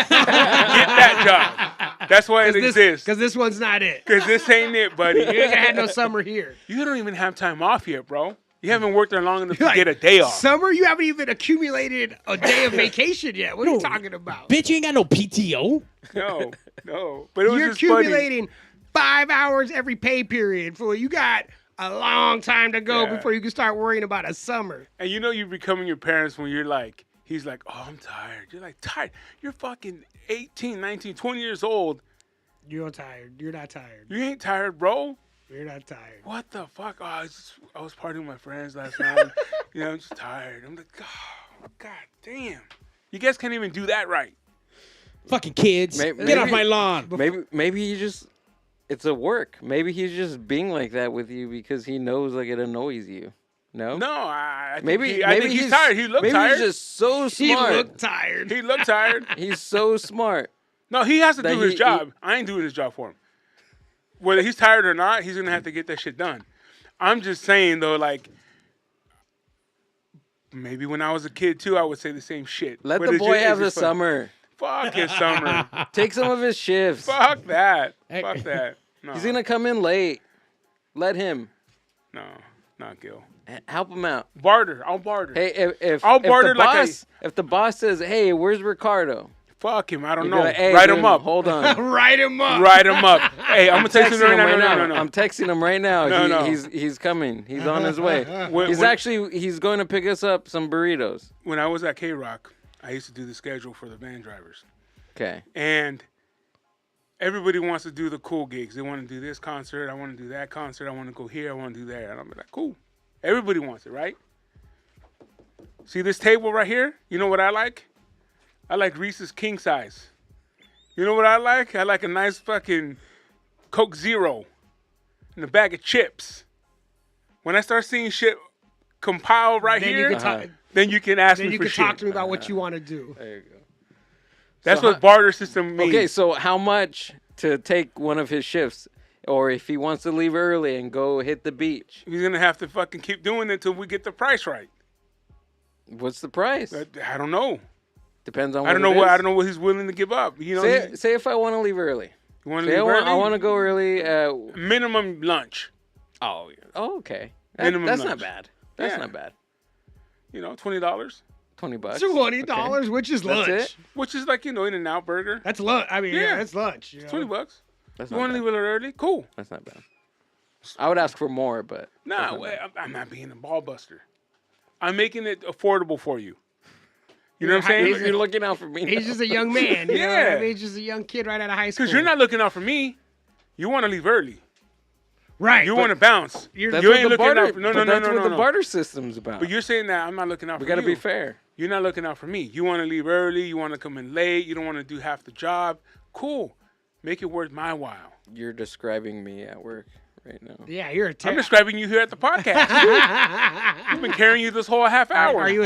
that job. That's why it exists. Because this one's not it. Because this ain't it, buddy. You ain't had no summer here. You don't even have time off yet, bro. You haven't worked there long enough to Like, get a day off. Summer? You haven't even accumulated a day of vacation yet. What are you talking about? Bitch, you ain't got no PTO. No. But it was You're just funny. accumulating 5 hours every pay period. Fool. You got a long time to go Yeah. before you can start worrying about a summer. And you know you're becoming your parents when you're like, he's like, oh, I'm tired. You're like, tired? You're fucking 18, 19, 20 years old. You're tired. You're not tired. You ain't tired, bro. You're not tired. What the fuck? Oh, I was partying with my friends last night. I'm just tired. I'm like, oh, god damn. You guys can't even do that right. Fucking kids, Maybe- get off my lawn. Maybe he just. It's a work. Maybe he's just being like that with you because he knows like it annoys you. No. No, I think, Maybe I think he's tired. He looked tired. He's just so He smart. looked tired. He looked tired. He's so smart. No, he has to That do his he- job. I ain't doing his job for him. Whether he's tired or not, he's gonna have to get that shit done. I'm just saying though, like maybe when I was a kid too, I would say the same shit. Let But the it's boy just- have it's the just fun. summer. Fuck his summer. Take some of his shifts. Fuck that. Hey. Fuck that. No, He's gonna come in late. Let him. no, not Gill. Help him out. Barter. I'll barter. Hey, if I'll if barter the like boss if the boss says, "Hey, where's Ricardo?" Fuck him. I don't You know. be like, "Hey, Write dude, him up. Hold on. Write him up. Write him up. Hey, I'm gonna text him right now. No. I'm texting him right now. No, no. He's coming. He's on his way. When- He's going to pick us up some burritos. When I was at K Rock, I used to do the schedule for the van drivers. Okay. And everybody wants to do the cool gigs. They want to do this concert. I want to do that concert. I want to go here. I want to do that. And I'm like, cool. Everybody wants it, right? See this table right here? You know what I like? I like Reese's king size. You know what I like? I like a nice fucking Coke Zero and a bag of chips. When I start seeing shit compiled right Then you here, can talk. then you can ask Then me you for can shit. talk to me about what you want to do. There you go. That's So what barter system means. Okay, so how much to take one of his shifts, or if he wants to leave early and go hit the beach? He's gonna have to fucking keep doing it until we get the price right. What's the price? I don't know. Depends on. I don't know what what he's willing to give up. You know, Say if I want to leave early. you want to Say leave I early? want to go early. Minimum lunch. Oh, okay. Minimum That's lunch. not bad. That's Yeah. not bad. You know, $20, $20. $20, which is That's lunch. it? which is like In-N-Out burger. That's lunch. I mean, yeah, Yeah. that's lunch. You know? $20. That's You not want to bad. leave a little early? Cool. That's not bad. I would ask for more, but Nah, that's not wait, bad. I'm not being a ball buster. I'm making it affordable for you. You know what I'm saying? You're looking out for me. He's now. just a young man. You know what Yeah. I mean? He's just a young kid right out of high school. Because you're not looking out for me. You want to leave early. right. You want to bounce. You're- That's You what ain't the looking barter. out for, no, but that's what the no. barter system's about. But you're saying that I'm not looking out we for got to you. be fair. You're not looking out for me. You want to leave early. You want to come in late. You don't want to do half the job. Cool. Make it worth my while. You're describing me at work right now. Yeah, you're a I'm terrible. describing you here at the podcast. I've been carrying you this whole half hour. Are you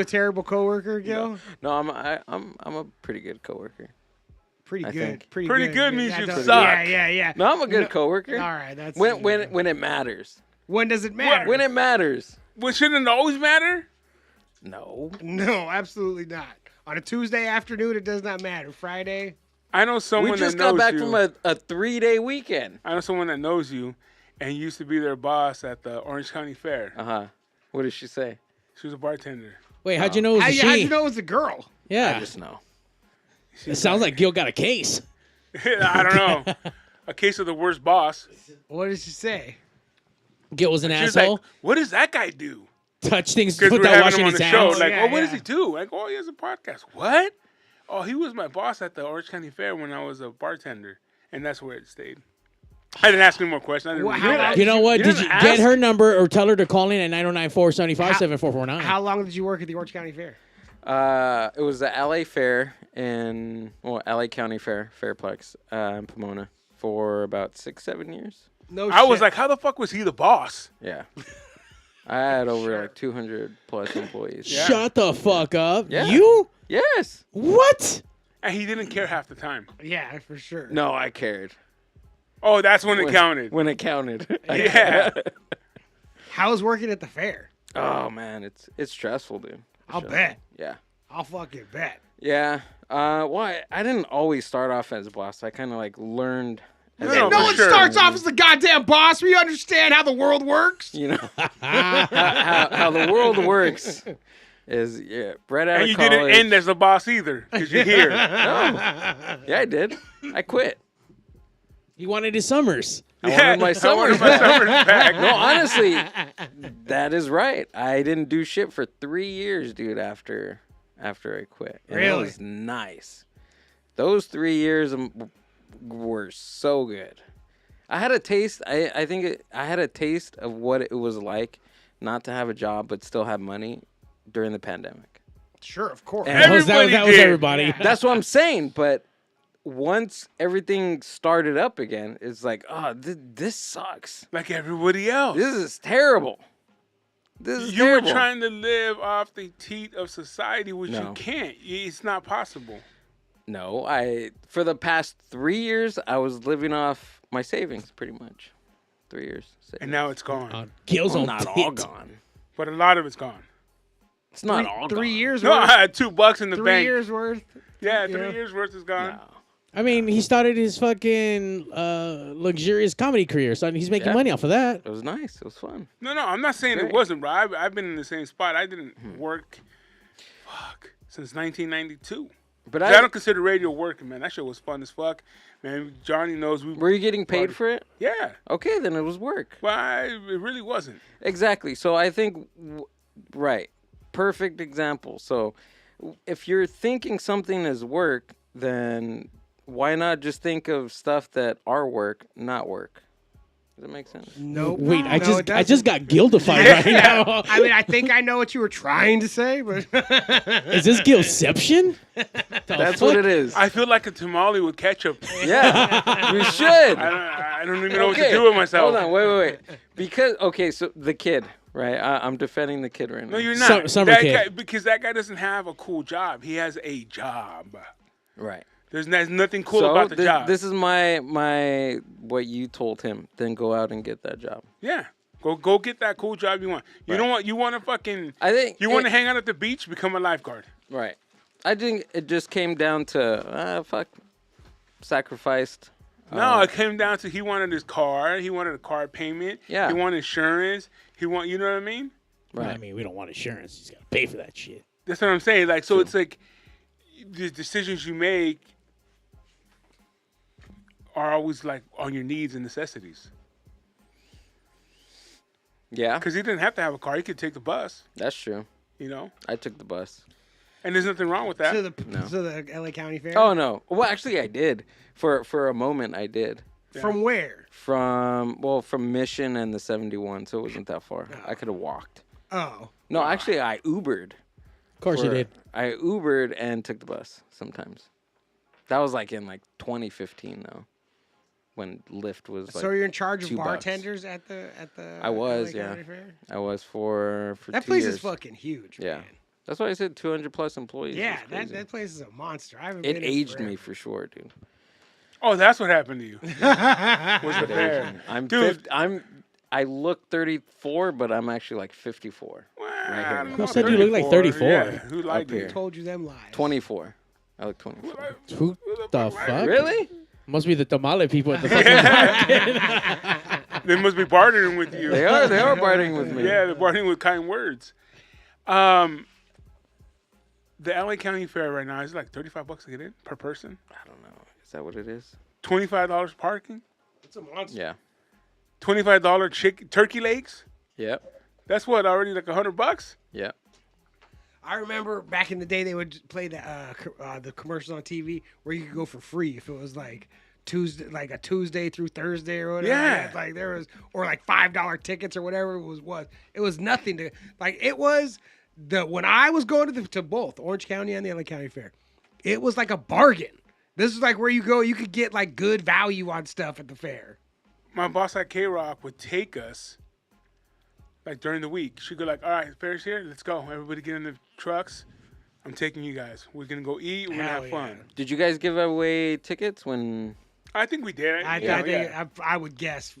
a terrible coworker, Gil? No, I'm a pretty good coworker. Pretty I good. think. Pretty good means you don't- suck. Yeah. No, I'm a good No, coworker. All right, that's When it matters. when does it matter? When it matters. Well, shouldn't it always matter? No. No, absolutely not. On a Tuesday afternoon, it does not matter. Friday, I know someone We just that knows got back you. from a 3-day weekend. I know someone that knows you, and used to be their boss at the Orange County Fair. What did she say? She was a bartender. Wait, how'd you know it was a she? how'd you know it was a girl? Yeah. I just know. It sounds like Gil got a case. I don't know. A case of the worst boss. What did she say? Gil was an She was asshole. like, "What does that guy do?" Touch things Because we're without having washing him on his the show. hands. Like, Yeah, "Oh, what does yeah. he do?" Like, "Oh, he has a podcast." What? Oh, he was my boss at the Orange County Fair when I was a bartender, and that's where it stayed. I didn't ask any more questions. I didn't Well, really how ask. You know what? You Did you didn't get ask? her number or tell her to call in at 909-475-7449? How long did you work at the Orange County Fair? It was the LA Fair LA County Fair, Fairplex, in Pomona for about 6-7 years. No, I was shit. like, "How the fuck was he the boss?" Yeah. I had over like 200 plus employees. Yeah. Shut the fuck up. Yeah. You? Yes. What? And he didn't care half the time. yeah, for sure. No, I cared. Oh, that's when it counted. When it counted. Yeah. How was working at the fair? Oh man, it's stressful, dude. I'll Sure. bet. Yeah. I'll fucking bet. Yeah. Well, I didn't always start off as a boss. I kind of like learned. As No, I no, No for one sure. starts off as the goddamn boss. We understand how the world works. You know how the world works is right out And of you college. didn't end as a boss either, because you're here. Yeah, I did. I quit. He wanted his summers. I wanted my I summers wanted my summers back. No, honestly, that is right. I didn't do shit for 3 years, dude. After I quit, and it Really? was nice. Those 3 years were so good. I had a taste. I think I had a taste of what it was like not to have a job but still have money during the pandemic. Sure, of course. And- That was Everybody did. everybody. That's what I'm saying. But once everything started up again, it's like, oh, this sucks. Like everybody else. This is terrible. This is You were terrible. trying to live off the teat of society, which No. you can't. It's not possible. No, for the past 3 years, I was living off my savings pretty much. 3 years. Savings. And now it's gone. Gil's Well, on not tit. all gone. But a lot of it's gone. It's not all gone. 3 years No, I worth. had $2 in the 3 bank. years worth. Yeah, Yeah. 3 years worth is gone. No. I mean, he started his fucking luxurious comedy career, so he's making Yeah. money off of that. It was nice. It was fun. No, I'm not saying Great. it wasn't, bro. I've been in the same spot. I didn't work, since 1992. But I don't consider radio working, man. That shit was fun as fuck. Man, Johnny knows we. were you getting paid Party. for it? Yeah, Okay, then it was work. but it really wasn't. Exactly. So I think, right, perfect example. So if you're thinking something is work, then why not just think of stuff that are work, not work? Does that make sense? Nope. Wait, No, I it just doesn't. got guiltified right now. I mean, I think I know what you were trying to say, but Is this Gilception? That's what it is. I feel like a tamale with ketchup. Yeah, we should. I don't even know what to do with myself. Hold on, wait. Because so the kid, right? I'm defending the kid right now. No, you're not. Summer that kid. guy, because that guy doesn't have a cool job. He has a job. Right. There's nothing cool So about the job. this is my what you told him. Then go out and get that job. Yeah. Go get that cool job you want. You don't want. You want to fucking. I think You want to hang out at the beach? Become a lifeguard. Right. I think it just came down to sacrificed. No, it came down to he wanted his car. He wanted a car payment. Yeah. He wanted insurance. You know what I mean? Right. I mean, we don't want insurance. He's got to pay for that shit. That's what I'm saying. Like, so it's like the decisions you make are always like on your needs and necessities. Yeah, Because he didn't have to have a car. He could take the bus. that's true. You know, I took the bus. and there's nothing wrong with that. to the No. to the LA County Fair. Oh no. Well, actually, I did. For a moment, I did. From where? From Mission and the 71, so it wasn't that far. I could have walked. Oh, No, actually, I Ubered. Of course you did. I Ubered and took the bus sometimes. That was like in 2015 though, when Lyft was like. so you're in charge of $2. bartenders at the I was, LA yeah. County Fair? I was for That 2 place years. is fucking huge. Yeah. Man. That's why I said 200 plus employees. Yeah, It's crazy. that place is a monster. I haven't It been in aged forever. me for sure, dude. Oh, that's what happened to you. Was the It fair? aged me. I'm Dude. I look 34, but I'm actually like 54. Well, here. I don't Who know, said you look like 34? Yeah, who lied Up to you? here. Told you them lies. 24. I look 24. Who the fuck? Really? Must be the tamale people at the fucking market. They must be bartering with you. They are bartering with me. Yeah, they're bartering with kind words. The LA County Fair right now is like $35 to get in per person. I don't know. Is that what it is? $25 parking. It's a monster. Yeah. $25 turkey legs. Yep. That's what already like $100. Yep. I remember back in the day they would play the commercials on TV where you could go for free if it was like Tuesday, like a Tuesday through Thursday or whatever. Yeah. Like there was, or like $5 tickets or whatever it was. It was nothing to like. It was when I was going to both Orange County and the LA County Fair, it was like a bargain. This is like where you go, you could get like good value on stuff at the fair. My boss at K-Rock would take us like during the week. She'd go like, all right, fair's here. Let's go. Everybody get in the trucks. I'm taking you guys. We're going to go eat. We're going to Hell have fun. Did you guys give away tickets when? I think we did. I would guess.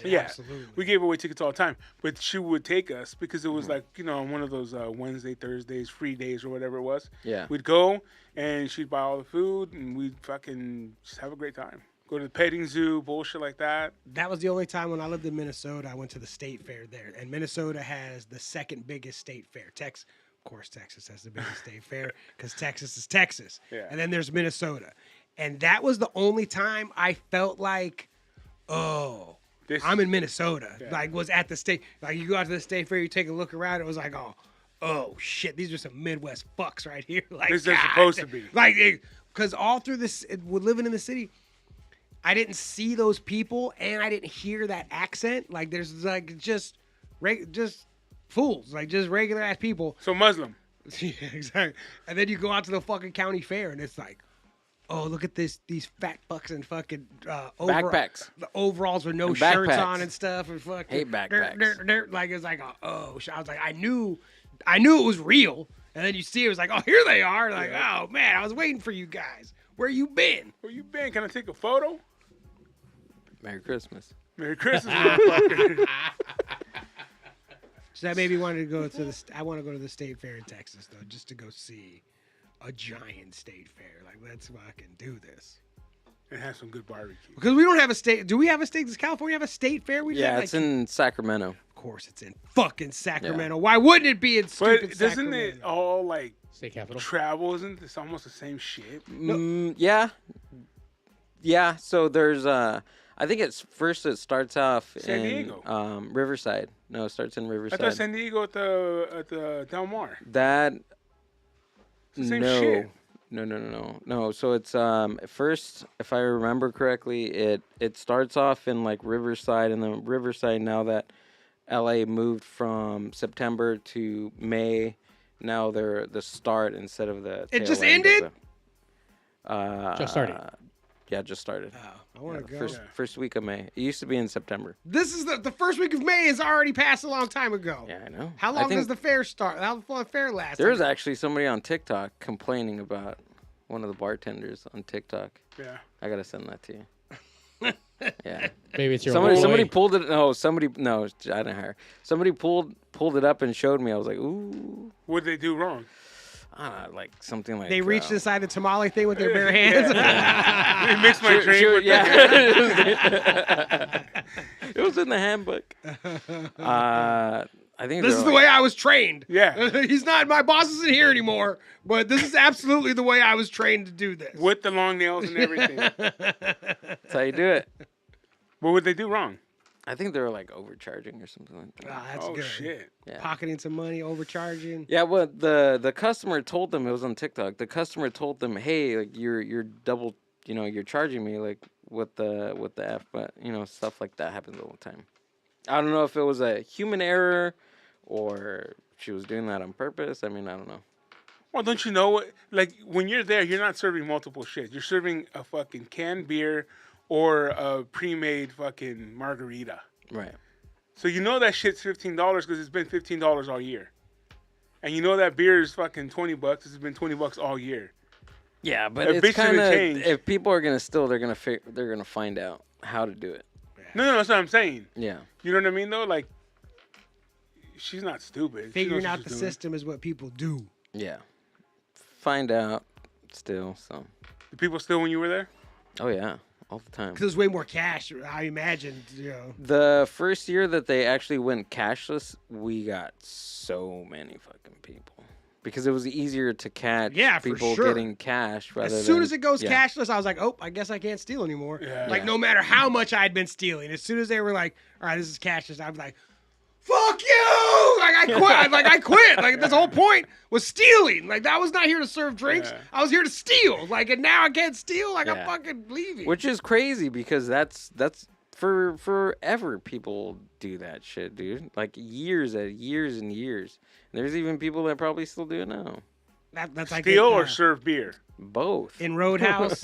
Yeah, Absolutely. we gave away tickets all the time, but she would take us because it was like, one of those Wednesday, Thursdays, free days or whatever it was. Yeah. We'd go and she'd buy all the food and we'd fucking just have a great time. Go to the petting zoo, bullshit like that. That was the only time when I lived in Minnesota. I went to the state fair there, and Minnesota has the second biggest state fair. Of course, Texas has the biggest state fair because Texas is Texas. Yeah. And then there's Minnesota, and that was the only time I felt like, oh, I'm in Minnesota. Yeah. Like was at the state. Like you go out to the state fair, you take a look around. It was like, oh shit, these are some Midwest fucks right here. Like This is God, supposed to be. like because all through this, living in the city. I didn't see those people, and I didn't hear that accent. Like, there's like just fools, like just regular ass people. So Muslim. Yeah, exactly. And then you go out to the fucking county fair, and it's like, oh, look at these fat fucks and fucking Backpacks. the overalls with no And shirts backpacks. on and stuff, and fucking Hate backpacks. Like it's like, I was like, I knew it was real, and then you see it was like, oh, here they are. Like, oh man, I was waiting for you guys. Where you been? Where you been? Can I take a photo? Merry Christmas. Merry Christmas, motherfucker. So that made me want to go to I want to go to the state fair in Texas though, just to go see a giant state fair. Like, let's fucking do this. And have some good barbecue. Because we don't have a state. Do we have a state? Does California have a state fair? We just Yeah, have, it's like, in Sacramento. Of course, it's in fucking Sacramento. Why wouldn't it be in stupid But doesn't Sacramento? it all like State capital. travel? Isn't this almost the same shit? Yeah. Yeah. So there's I think it starts off San in Diego. Riverside. No, it starts in I Riverside. thought San Diego at the Del Mar. That It's the same no. shit. No. So it's first, if I remember correctly, it starts off in like Riverside, and then Riverside, now that LA moved from September to May, now they're the start instead of the It tail just end of ended? Just started. Yeah, just started. Oh, I want to go. First week of May. It used to be in September. This is the first week of May is already passed a long time ago. Yeah, I know. How I long think does the fair start? How long the fair last? There was actually somebody on TikTok complaining about one of the bartenders on TikTok. Yeah. I gotta send that to you. Yeah. Maybe it's your Somebody pulled it. No, I didn't hire. Somebody pulled it up and showed me. I was like, ooh. What did they do wrong? Like something like They reached inside the tamale thing with their bare hands. They mixed my drink with It was in the handbook. I think This is the way I was trained. Yeah. He's not. My boss isn't here anymore. But this is absolutely the way I was trained to do this. With the long nails and everything. That's how you do it. What would they do wrong? I think they were like overcharging or something like that. Ah, that's Oh, good. shit. Yeah. Pocketing some money, overcharging. Yeah, well, the customer told them, it was on TikTok. The customer told them, "Hey, like you're double, you're charging me like with the F, but stuff like that happens all the time." I don't know if it was a human error or she was doing that on purpose. I mean, I don't know. Well, don't you know what? Like, when you're there, you're not serving multiple shit. You're serving a fucking canned beer or a pre-made fucking margarita. Right. So you know that shit's $15 because it's been $15 all year. And you know that beer is fucking $20 because it's been $20 all year. Yeah, but It it's bitches and kind of, change. if people are gonna steal, they're gonna find out how to do it. No, that's what I'm saying. Yeah. You know what I mean, though? Like, she's not stupid. She Figuring knows what out she's the doing. system is what people do. Yeah. Find out still. So. Did people steal when you were there? Oh yeah, all the time. Because there's way more cash. I imagined, The first year that they actually went cashless, we got so many fucking people because it was easier to catch for people sure. getting cash rather As soon than, as it goes yeah. cashless, I was like, oh, I guess I can't steal anymore. Yeah. Like, Yeah. no matter how much I'd been stealing, as soon as they were like, all right, this is cashless, I was like, fuck you! Like, I quit. I quit. Like, this whole point was stealing. Like, I was not here to serve drinks. Yeah. I was here to steal. Like, and now I can't steal. Like, I'm Yeah. fucking leaving. Which is crazy because that's for forever people do that shit, dude. Like years and years. And there's even people that probably still do it now. That's like Steal in, or serve beer? Both. in Roadhouse,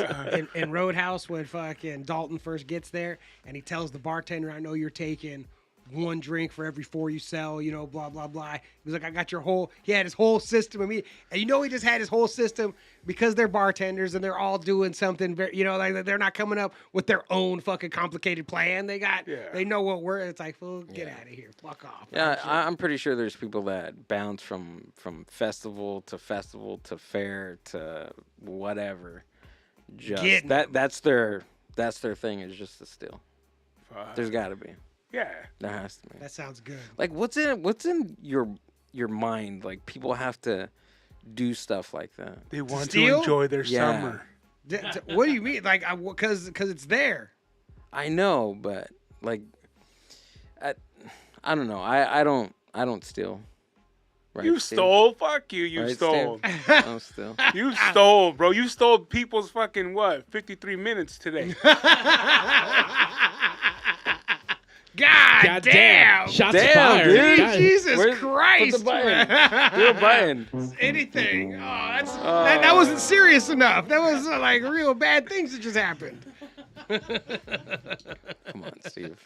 in Roadhouse, when fucking Dalton first gets there, and he tells the bartender, "I know you're taking one drink for every 4 you sell, blah blah blah." He was like, "I got your whole." He had his whole system. And he just had his whole system because they're bartenders and they're all doing something. Very, like they're not coming up with their own fucking complicated plan. They know what we're. It's like, fool, get out of here, fuck off. Yeah, I'm pretty sure there's people that bounce from festival to fair to whatever. Just Getting that's their thing is just to steal. Fuck. There's got to be. Yeah. There has to be. That sounds good. Like what's in your mind? Like people have to do stuff like that. They want to steal? enjoy their Yeah. summer. What do you mean? Like, because it's there. I know, but like, I don't know. I don't steal. Right, You Steve? stole? Fuck you. You Right, stole. Steve? I don't steal. You stole, bro. You stole people's fucking 53 minutes today. God damn. Shots Damn, fired. dude. God. Jesus Where's- Christ. Put the buy-in. Do a buy-in. Anything. Oh, that wasn't serious enough. That was like real bad things that just happened. Come on, Steve.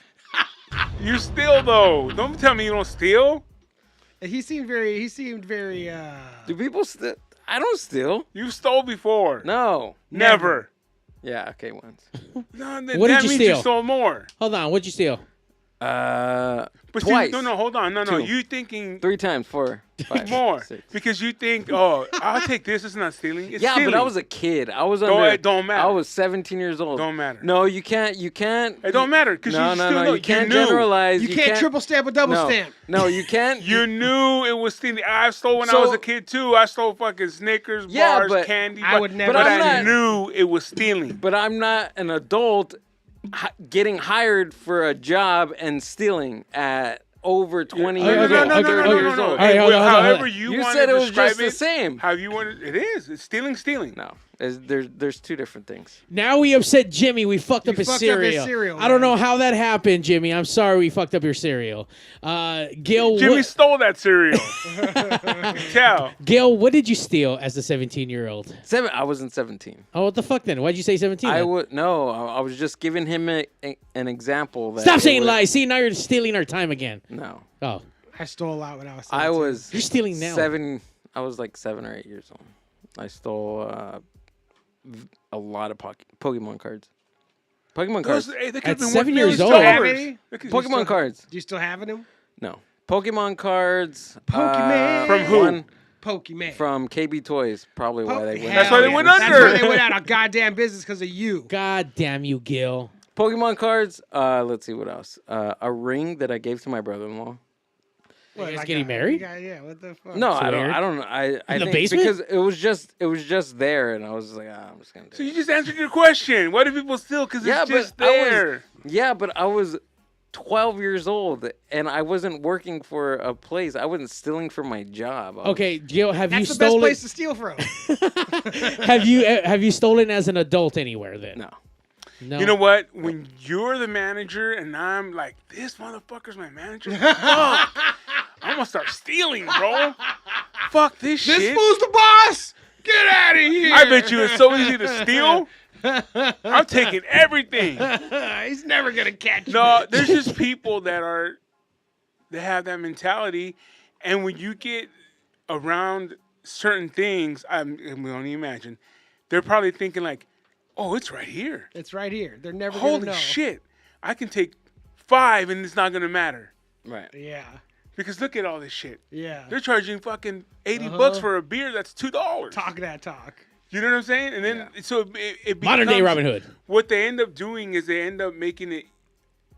You steal, though. Don't tell me you don't steal. He seemed very Do people steal? I don't steal. You stole before. No. Never. Yeah. Okay. Once. No, What that did you means steal? you stole more. Hold on, what'd you steal? But Twice. no, hold on. No, 2. you thinking 3 times, 4, 5, more. 6. Because you think, oh, I'll take this. It's not stealing. It's Yeah, stealing. but I was a kid. I was It don't matter. I was 17 years old. Don't matter. No, you can't. You can't. It don't matter. Because No, you no, still no. know. You can't knew. generalize. You can't triple stamp or double no, stamp. No, you can't. You knew it was stealing. I stole when I So- was a kid, too. I stole fucking Snickers, Yeah, bars, but candy. I would never But do I that. knew it was stealing. But I'm not an adult getting hired for a job and stealing at over 20 No, years no, old. no, no, 30 no, years no. old. All right, hold on, hold on. However you You want said to it was describe just the same. How you want it is. It's stealing. No, there's two different things. Now we upset Jimmy. We fucked up his fucked up his cereal. cereal, I don't man. know how that happened, Jimmy. I'm sorry we fucked up your cereal. Gil, Jimmy what, stole that cereal. Tell. Gil, what did you steal as a 17-year-old? I wasn't 17. Oh, what the fuck then? Why'd you say 17? I then? would no. I was just giving him an example. That Stop it saying was- lies. See, now you're stealing our time again. No, Oh, I stole a lot when I was. I 17. was. you're stealing now. 7. I was like 7 or 8 years old. I stole a lot of Pokemon cards. Pokemon cards. They could At have been 7 worth years millions of old. Have dollars. any? They could- Pokemon cards. Do you still have them? No. Pokemon cards. Pokemon. From who? One Pokemon. from KB Toys. Probably why they went. That's why they Hell went yeah. under. That's why they went out of goddamn business because of you. God damn you, Gil. Pokemon cards. Let's see what else. A ring that I gave to my brother-in-law. You guys getting married? Yeah, what the fuck? No, So I don't. weird. I don't know. I In the think basement? because it was just there, and I was like, I'm just gonna do So it. you just answered your question. Why do people steal? Because Yeah, it's but just I was- there. Yeah, but I was 12 years old, and I wasn't working for a place. I wasn't stealing from my job. I was- Okay, Gil, have you That's the best stolen? place to steal from. Have you stolen as an adult anywhere then? No. No. You know what? When you're the manager and I'm like, this motherfucker's my manager. Fuck. I'm gonna start stealing, bro. Fuck this This shit. fool's the boss. Get out of here. I bet you it's so easy to steal. I'm taking everything. He's never gonna catch No, me. there's just people that have that mentality, and when you get around certain things, we don't even imagine, they're probably thinking like, oh, it's right here. It's right here. They're never Holy gonna know. shit. I can take 5 and it's not going to matter. Right. Yeah. Because look at all this shit. Yeah. They're charging fucking $80 for a beer that's $2. Talk that talk. You know what I'm saying? And then, so it Modern day becomes- Robin Hood. What they end up doing is they end up making it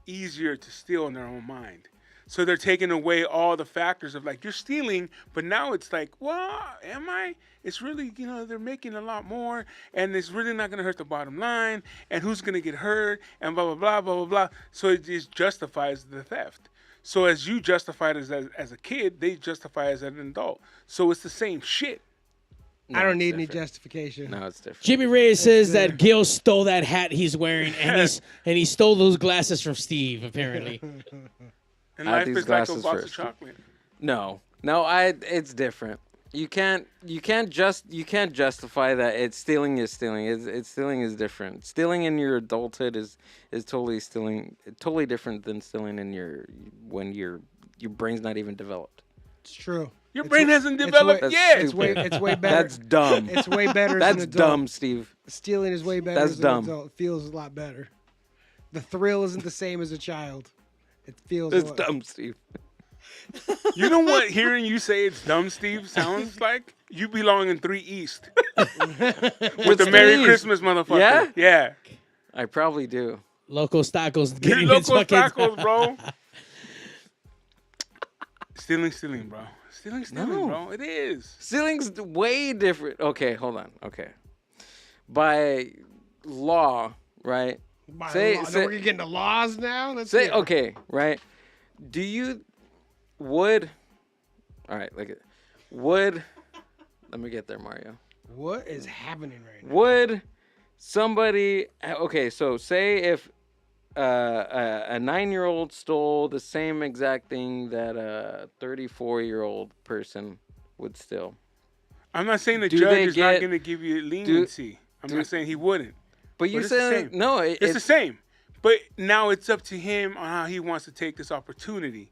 easier to steal in their own mind. So they're taking away all the factors of like, you're stealing, but now it's like, well, am I? It's really, they're making a lot more, and it's really not going to hurt the bottom line, and who's going to get hurt, and blah, blah, blah, blah, blah, blah. So it just justifies the theft. So as you justified as a kid, they justify as an adult. So it's the same shit. No, I don't it's need any different. justification. No, it's different. Jimmy Reyes says good. that Gil stole that hat he's wearing, and he stole those glasses from Steve. Apparently, And I life had these is like a glasses box first. of chocolate. No, it's different. You can't justify that. It's stealing is stealing. It's stealing is different. Stealing in your adulthood is totally totally different than stealing in when your brain's not even developed. It's true. Your It's brain wa- hasn't it's developed wa- yet. It's way better. That's dumb. It's way better. as That's an adult. dumb, Steve. Stealing is way better. That's as dumb. An adult. It feels a lot better. The thrill isn't the same as a child. It feels. That's a lot- dumb, Steve. You know what hearing you say it's dumb, Steve, sounds like? You belong in 3 East. With the Merry East? Christmas motherfucker. Yeah? Yeah. I probably do. Locos Tacos You're getting Locos his fucking Tacos, bro. Stealing, bro. Stealing, No. bro. It is. Stealing's way different. Okay, hold on. Okay. By law, right? By Say- law. say- We're getting to laws now. Let's Say hear it. okay, right? Do you would all right, look at would let me get there, Mario. What is happening right now? Would somebody okay, so say if a 9-year-old stole the same exact thing that a 34-year-old person would steal. I'm not saying the Do judge they is not get- going to give you leniency. I'm not saying he wouldn't. But you it's the said same. no, It's the same. But now it's up to him on how he wants to take this opportunity.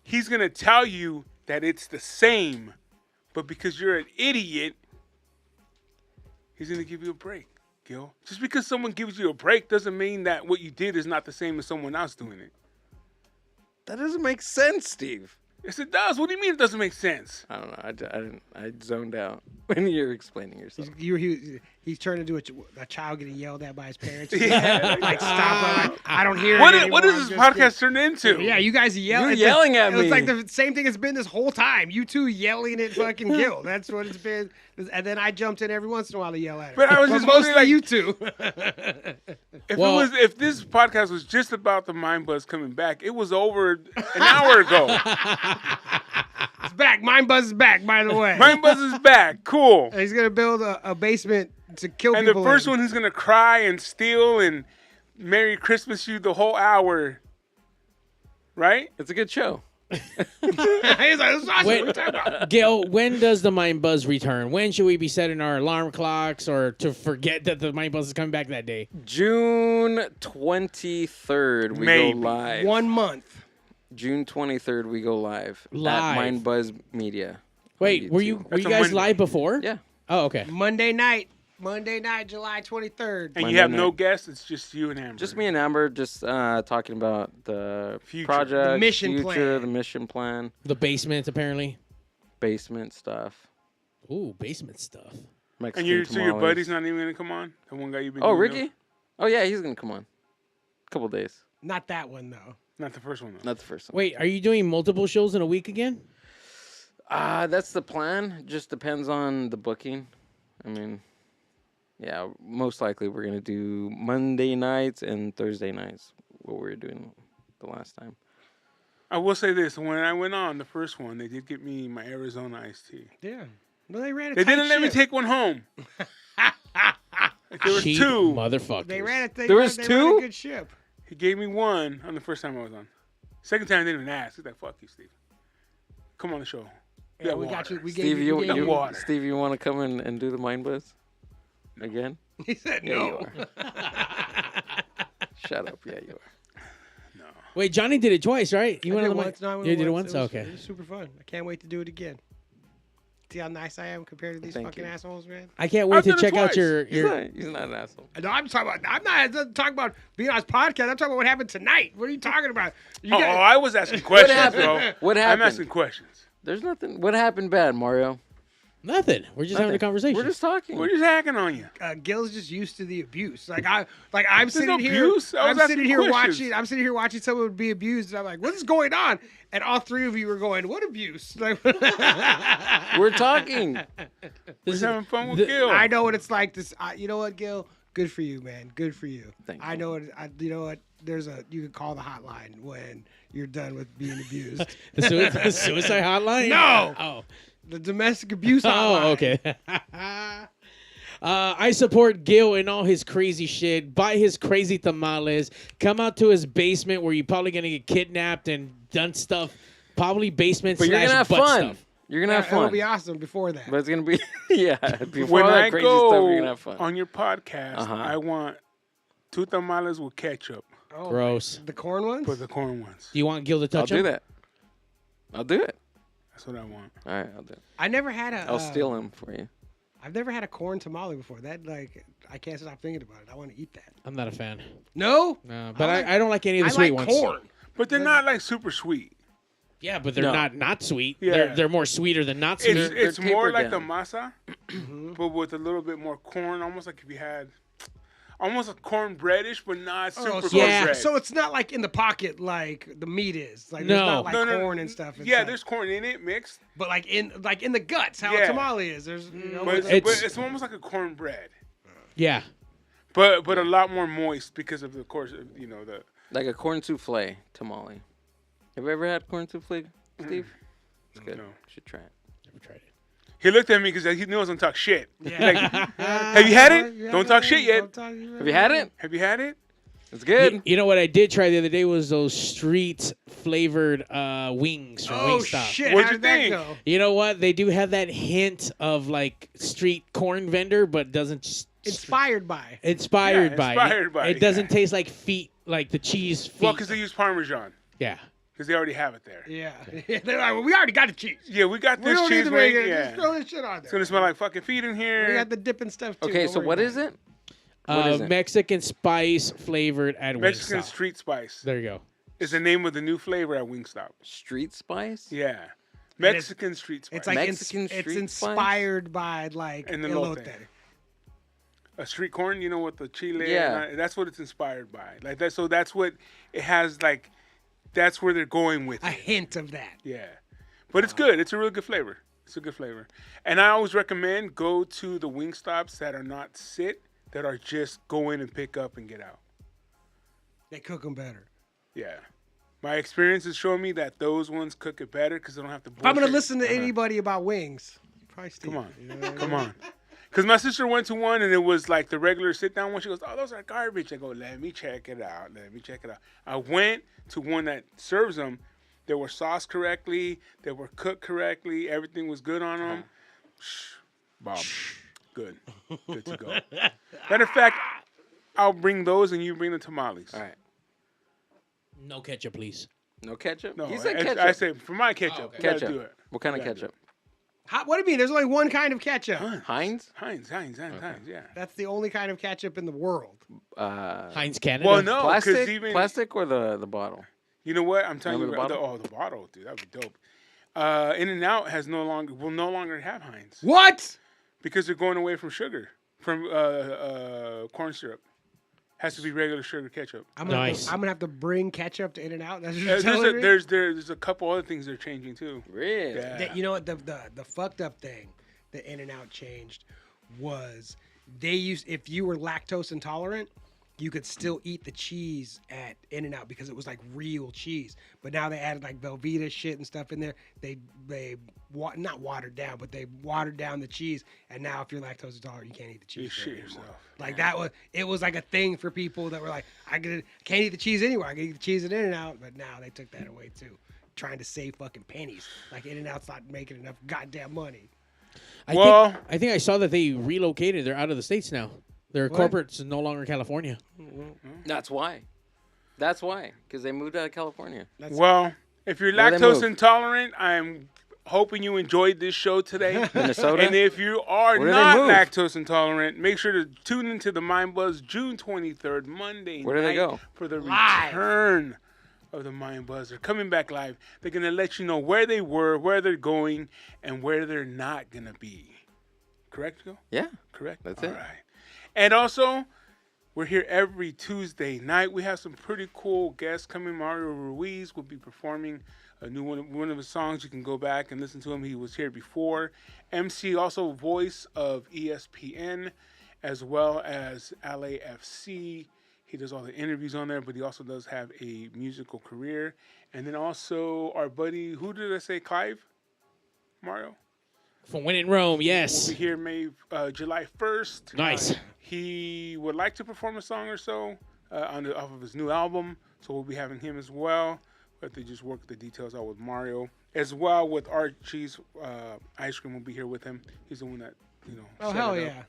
He's going to tell you that it's the same, but because you're an idiot, he's going to give you a break, Gil. Just because someone gives you a break doesn't mean that what you did is not the same as someone else doing it. That doesn't make sense, Steve. Yes, it does. What do you mean it doesn't make sense? I don't know. I zoned out when you're explaining yourself. He He's turned into a child getting yelled at by his parents. Yeah. Like, stop. I don't hear it What anymore. is I'm this just podcast kidding. turned into? Yeah, you guys yell. You're it's yelling at It's me. like the same thing it's been this whole time. You two yelling at fucking Gill. That's what it's been. And then I jumped in every once in a while to yell at her. But I was just mostly wondering, like, you two. If this podcast was just about the Mind Buzz coming back, it was over an hour ago. It's back. Mind Buzz is back, by the way. Mind Buzz is back. Cool. He's gonna build a basement to kill And the people. first in. one who's gonna cry and steal and Merry Christmas you the whole hour. Right? It's a good show. He's like, "This is awesome. What are you talking about?" Gail, when does the Mind Buzz return? When should we be setting our alarm clocks or to forget that the Mind Buzz is coming back that day? June 23rd, we Maybe. go live. 1 month. June 23rd, we go live. Live. At Mind Buzz Media. Wait, on were YouTube. you That's a guys Monday. live before? Yeah. Oh, okay. Monday night, July 23rd. And Monday you have no night. guests, it's just you and Amber. Just me and Amber, just talking about the Future. project, The mission future, plan. the mission plan, The basement, apparently. basement stuff, Ooh, basement stuff. Mexican And your tamales. buddy's not even gonna come on? The one guy you've been Oh, doing Ricky? Oh, yeah, he's going to come on. Couple days. Not that one though. Not the first one though. Not the first one. Wait, are you doing multiple shows in a week again? That's the plan. Just depends on the booking. I mean, yeah, most likely we're going to do Monday nights and Thursday nights, what we were doing the last time. I will say this: when I went on the first one, they did get me my Arizona iced tea. Yeah. No, they ran a They tight didn't let me ship. take one home. There was Cheap two. motherfuckers. They ran it. There was they ran two? a good ship. He gave me one on the first time I was on. Second time I didn't even ask. He's like, "Fuck you, Steve. Come on the show." Yeah, we got you. We gave Steve, you. We you, gave you. water. Steve, you want to come in and do the Mind Buzz again? He said Yeah, you no. are. Shut up. Yeah, you are. Wait, Johnny did it twice, right? You I went did on the once. No, I went You did it once. once? It was, Okay. It was super fun. I can't wait to do it again. See how nice I am compared to these Thank fucking you. assholes, man. I can't wait I've to done it check out twice. your. He's not an asshole. No, I'm talking about. I'm not talking about being on his podcast. I'm talking about what happened tonight. What are you talking about? You Oh, guys- I was asking questions, happened? bro. What I'm happened? asking questions. There's nothing. What happened bad, Mario? Nothing. We're just having a Nothing. conversation. We're just talking. We're just hacking on you. Gil's just used to the abuse. I'm There's sitting no here. abuse. I was I'm sitting asking here questions. watching. I'm sitting here watching someone be abused, and I'm like, "What is going on?" And all three of you were going, "What abuse?" Like, We're talking. We're This is- having fun with the- Gill. I know what it's like. You know what, Gil? Good for you, man. Good for you. Thank I you. know it. You know what? You can call the hotline when you're done with being abused. the suicide hotline? No! Oh. The domestic abuse hotline. Oh, okay. I support Gil and all his crazy shit. Buy his crazy tamales. Come out to his basement where you're probably gonna get kidnapped and done stuff. Probably basement But you're slash gonna have butt fun. stuff. You're gonna have It'll fun. be awesome before that. But it's gonna be yeah. Before when all that I crazy go stuff, you're gonna have fun. on your podcast, Uh-huh. I want 2 tamales with ketchup Oh, Gross. the corn ones? for the corn ones. Do you want Gil to I'll touch do him? that. I'll do it. That's what I want. All right, I'll do it. I never had a. I'll steal him for you. I've never had a corn tamale before. That I can't stop thinking about it. I want to eat that. I'm not a fan. No, No, but like- I don't like any of the I sweet like ones. corn. But they're not like super sweet. Yeah, but they're No. not sweet. Yeah. They're more sweeter than not sweet. It's they're more tapered like down. the masa, but with a little bit more corn, almost like if you had almost a cornbreadish, but not super Oh, so, Yeah. cornbread. so it's not like in the pocket like the meat is. Like No. there's not like No. corn and stuff. Yeah, inside. there's corn in it mixed, but like in the guts, how Yeah. a tamale is. There's but It's- it's almost like a cornbread, Yeah. but a lot more moist because of the course, the. Like a corn souffle tamale. Have you ever had corn souffle, Steve? It's good. No. You should try it. Never tried it. He looked at me because he knew I was gonna talk shit. Yeah. Like, have you had it? Don't talk shit yet. Have you had it? Have you had it? It's good. You know what I did try the other day was those street flavored wings from Oh Wingstop. shit! What'd How you did that think? go? You know what? They do have that hint of like street corn vendor, but doesn't Inspired by. inspired Yeah, by. inspired by, It doesn't yeah. taste like feet, like the cheese feet. Well, because they use Parmesan. Yeah. Because they already have it there. Yeah. They're like, well, we already got the cheese. Yeah, we got We this don't need cheese to make wing. it. Yeah. Just throw this shit on It's there. gonna smell like fucking feet in here. We got the dipping stuff too. Okay, Don't so worry what about is it? What is it? Mexican spice flavored at Mexican Wingstop. street spice There you go. is the name of the new flavor at Wingstop. Street spice? Yeah, Mexican street spice. It's like Mexican it's street spice? inspired by like And the elote. elote. a street corn, you know, with the chile. Yeah. And that's what it's inspired by. Like that. So that's what it has. Like that's where they're going with A it. hint of that. Yeah, but it's good. It's a really good flavor. It's a good flavor. And I always recommend go to the wing stops that are not sit, that are just go in and pick up and get out. They cook them better. Yeah. My experience has shown me that those ones cook it better because they don't have to. If I'm gonna bullshit. listen to anybody about wings, probably Steve. Come on, You know what I mean? come on. Because my sister went to one and it was like the regular sit down one. She goes, "Oh, those are garbage." I go, "Let me check it out. Let me check it out." I went to one that serves them. They were sauced correctly. They were cooked correctly. Everything was good on them. Bob, good to go. Matter of fact, I'll bring those and you bring the tamales. All right. No ketchup, please. No ketchup? No, You said I- ketchup. I say for my ketchup. okay. You gotta ketchup. do it. What kind of You gotta do ketchup? What do you mean? There's only one kind of ketchup. Heinz? Heinz, yeah. That's the only kind of ketchup in the world. Heinz Canada. Well, no, because Plastic? even Plastic or the bottle? you know what I'm telling Remember you. the bottle? The bottle, dude, that'd be dope. In-N-Out will no longer have Heinz What? because they're going away from sugar, from corn syrup. Has to be regular sugar ketchup. I'm Nice. gonna have to bring ketchup to In-N-Out. That's what you're telling me? There's a couple other things they're changing too. Really? Yeah. You know what? The fucked up thing that In-N-Out changed was they used, if you were lactose intolerant, you could still eat the cheese at In-N-Out because it was like real cheese. But now they added like Velveeta shit and stuff in there. They not watered down, but they watered down the cheese. And now if you're lactose intolerant, you can't eat the cheese. You shit anymore. yourself. Like it was like a thing for people that were like, can't eat the cheese anywhere. I can eat the cheese at In-N-Out. But now they took that away too, trying to save fucking pennies. Like In-N-Out's not making enough goddamn money. Well- I think I saw that they relocated. They're out of the States now. Their What? corporate's no longer in California. That's why. That's why. Because they moved out of California. Well, if you're Where they lactose move? intolerant, I'm hoping you enjoyed this show today. Minnesota? And if you are Where do they not move? lactose intolerant, make sure to tune into the Mind Buzz June 23rd, Monday Where do they night go? for the Live. return of the Mind Buzz. They're coming back live. They're going to let you know where they were, where they're going, and where they're not going to be. Correct, Joe? Yeah. Correct? That's All it. right. And also, we're here every Tuesday night. We have some pretty cool guests coming. Mario Ruiz will be performing a new one of his songs. You can go back and listen to him. He was here before. MC, also voice of ESPN, as well as LAFC. He does all the interviews on there, but he also does have a musical career. And then also our buddy, who did I say, Clive? Mario? From When in Rome, Will yes. be here July 1st. Nice. He would like to perform a song or so off of his new album, so we'll be having him as well. We have to just work the details out with Mario, as well with Archie's Ice Cream will be here with him. He's the one that Oh set hell it up. yeah!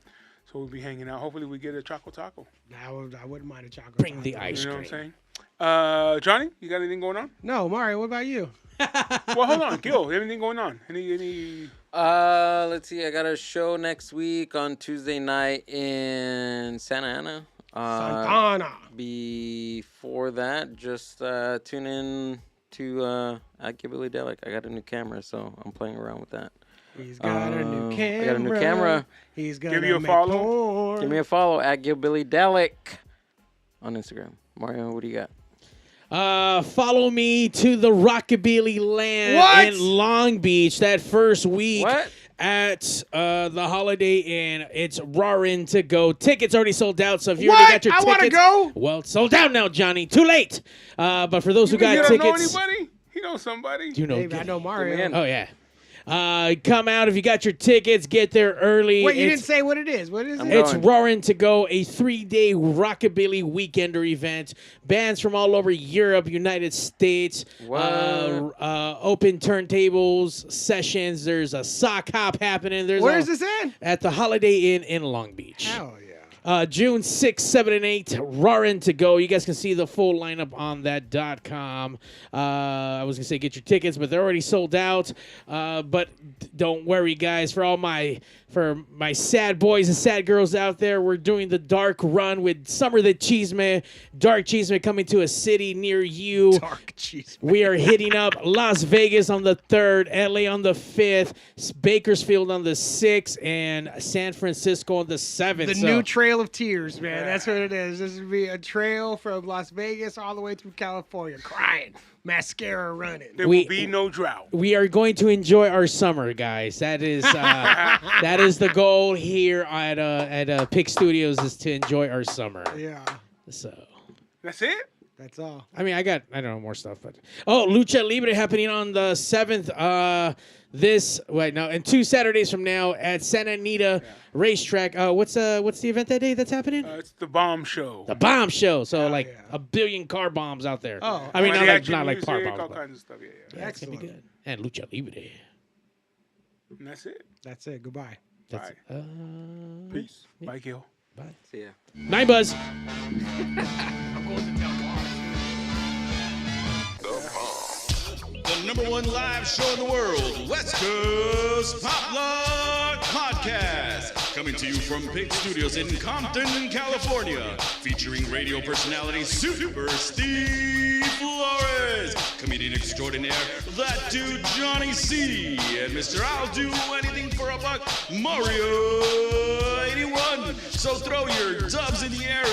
So we'll be hanging out. Hopefully we get a Choco Taco. I wouldn't mind a chocolate. Bring the taco. ice You know what cream. I'm saying? Johnny, you got anything going on? No, Mario. What about you? Well, hold on, Gill. Anything going on? Any? Let's see. I got a show next week on Tuesday night in Santa Ana. Santana. Before that, just tune in to at Gill Delic. I got a new camera, so I'm playing around with that. He's got a new camera. I got a new camera. He's gonna Give you a make follow. porn. Give me a follow at Gill Delic on Instagram. Mario, what do you got? Follow me to the Rockabilly Land What? in Long Beach that first week What? at the Holiday Inn. It's roaring to go. Tickets already sold out, so if you What? already got your I wanna tickets, go. well, it's sold out now, Johnny. Too late. But for those who You got don't know tickets, anybody? He knows somebody. you know, Dave, I know Mario. in. oh yeah. Come out if you got your tickets. Get there early. Wait, you It's- didn't say what it is. What is I'm it? It's going. roaring to go, a 3-day Rockabilly Weekender event. Bands from all over Europe, United States. What? Open turntables, sessions. There's a sock hop happening. There's Where is this in? At the Holiday Inn in Long Beach. Hell yeah. June 6, 7, and 8, roaring to go. You guys can see the full lineup on that.com. I was going to say get your tickets, but they're already sold out. But don't worry, guys. For my sad boys and sad girls out there, we're doing the dark run with Summer the Cheeseman. Dark Cheeseman coming to a city near you. Dark cheese. We are hitting up Las Vegas on the 3rd, LA on the 5th, Bakersfield on the 6th, and San Francisco on the 7th. The So- new trailer trail of tears, man. That's what it is. This would be a trail from Las Vegas all the way through California, crying, mascara running. There will be no drought. We are going to enjoy our summer, guys. That is that is the goal here at Pick Studios, is to enjoy our summer. Yeah, So, That's it? that's all. I mean, I don't know, more stuff, but Lucha Libre happening on the 7th. And 2 Saturdays from now at Santa Anita Racetrack. What's the event that day that's happening? It's the bomb show. The bomb show. So yeah. a billion car bombs out there. Oh. I mean, Mariachi not like car music, bombs. all But kinds of stuff. Yeah. yeah, it's gonna be good. And Lucha Libre. And that's it. That's it. Goodbye. That's, Peace. Bye, Gil. Bye. See ya. Nine Buzz. The number one live show in the world, West Coast Pop Lock Podcast. Coming to you from Pig Studios in Compton, California. Featuring radio personality Super Steve Flores. Comedian extraordinaire, that dude Johnny C. And Mr. I'll Do Anything for a Buck, Mario 81. So throw your dubs in the air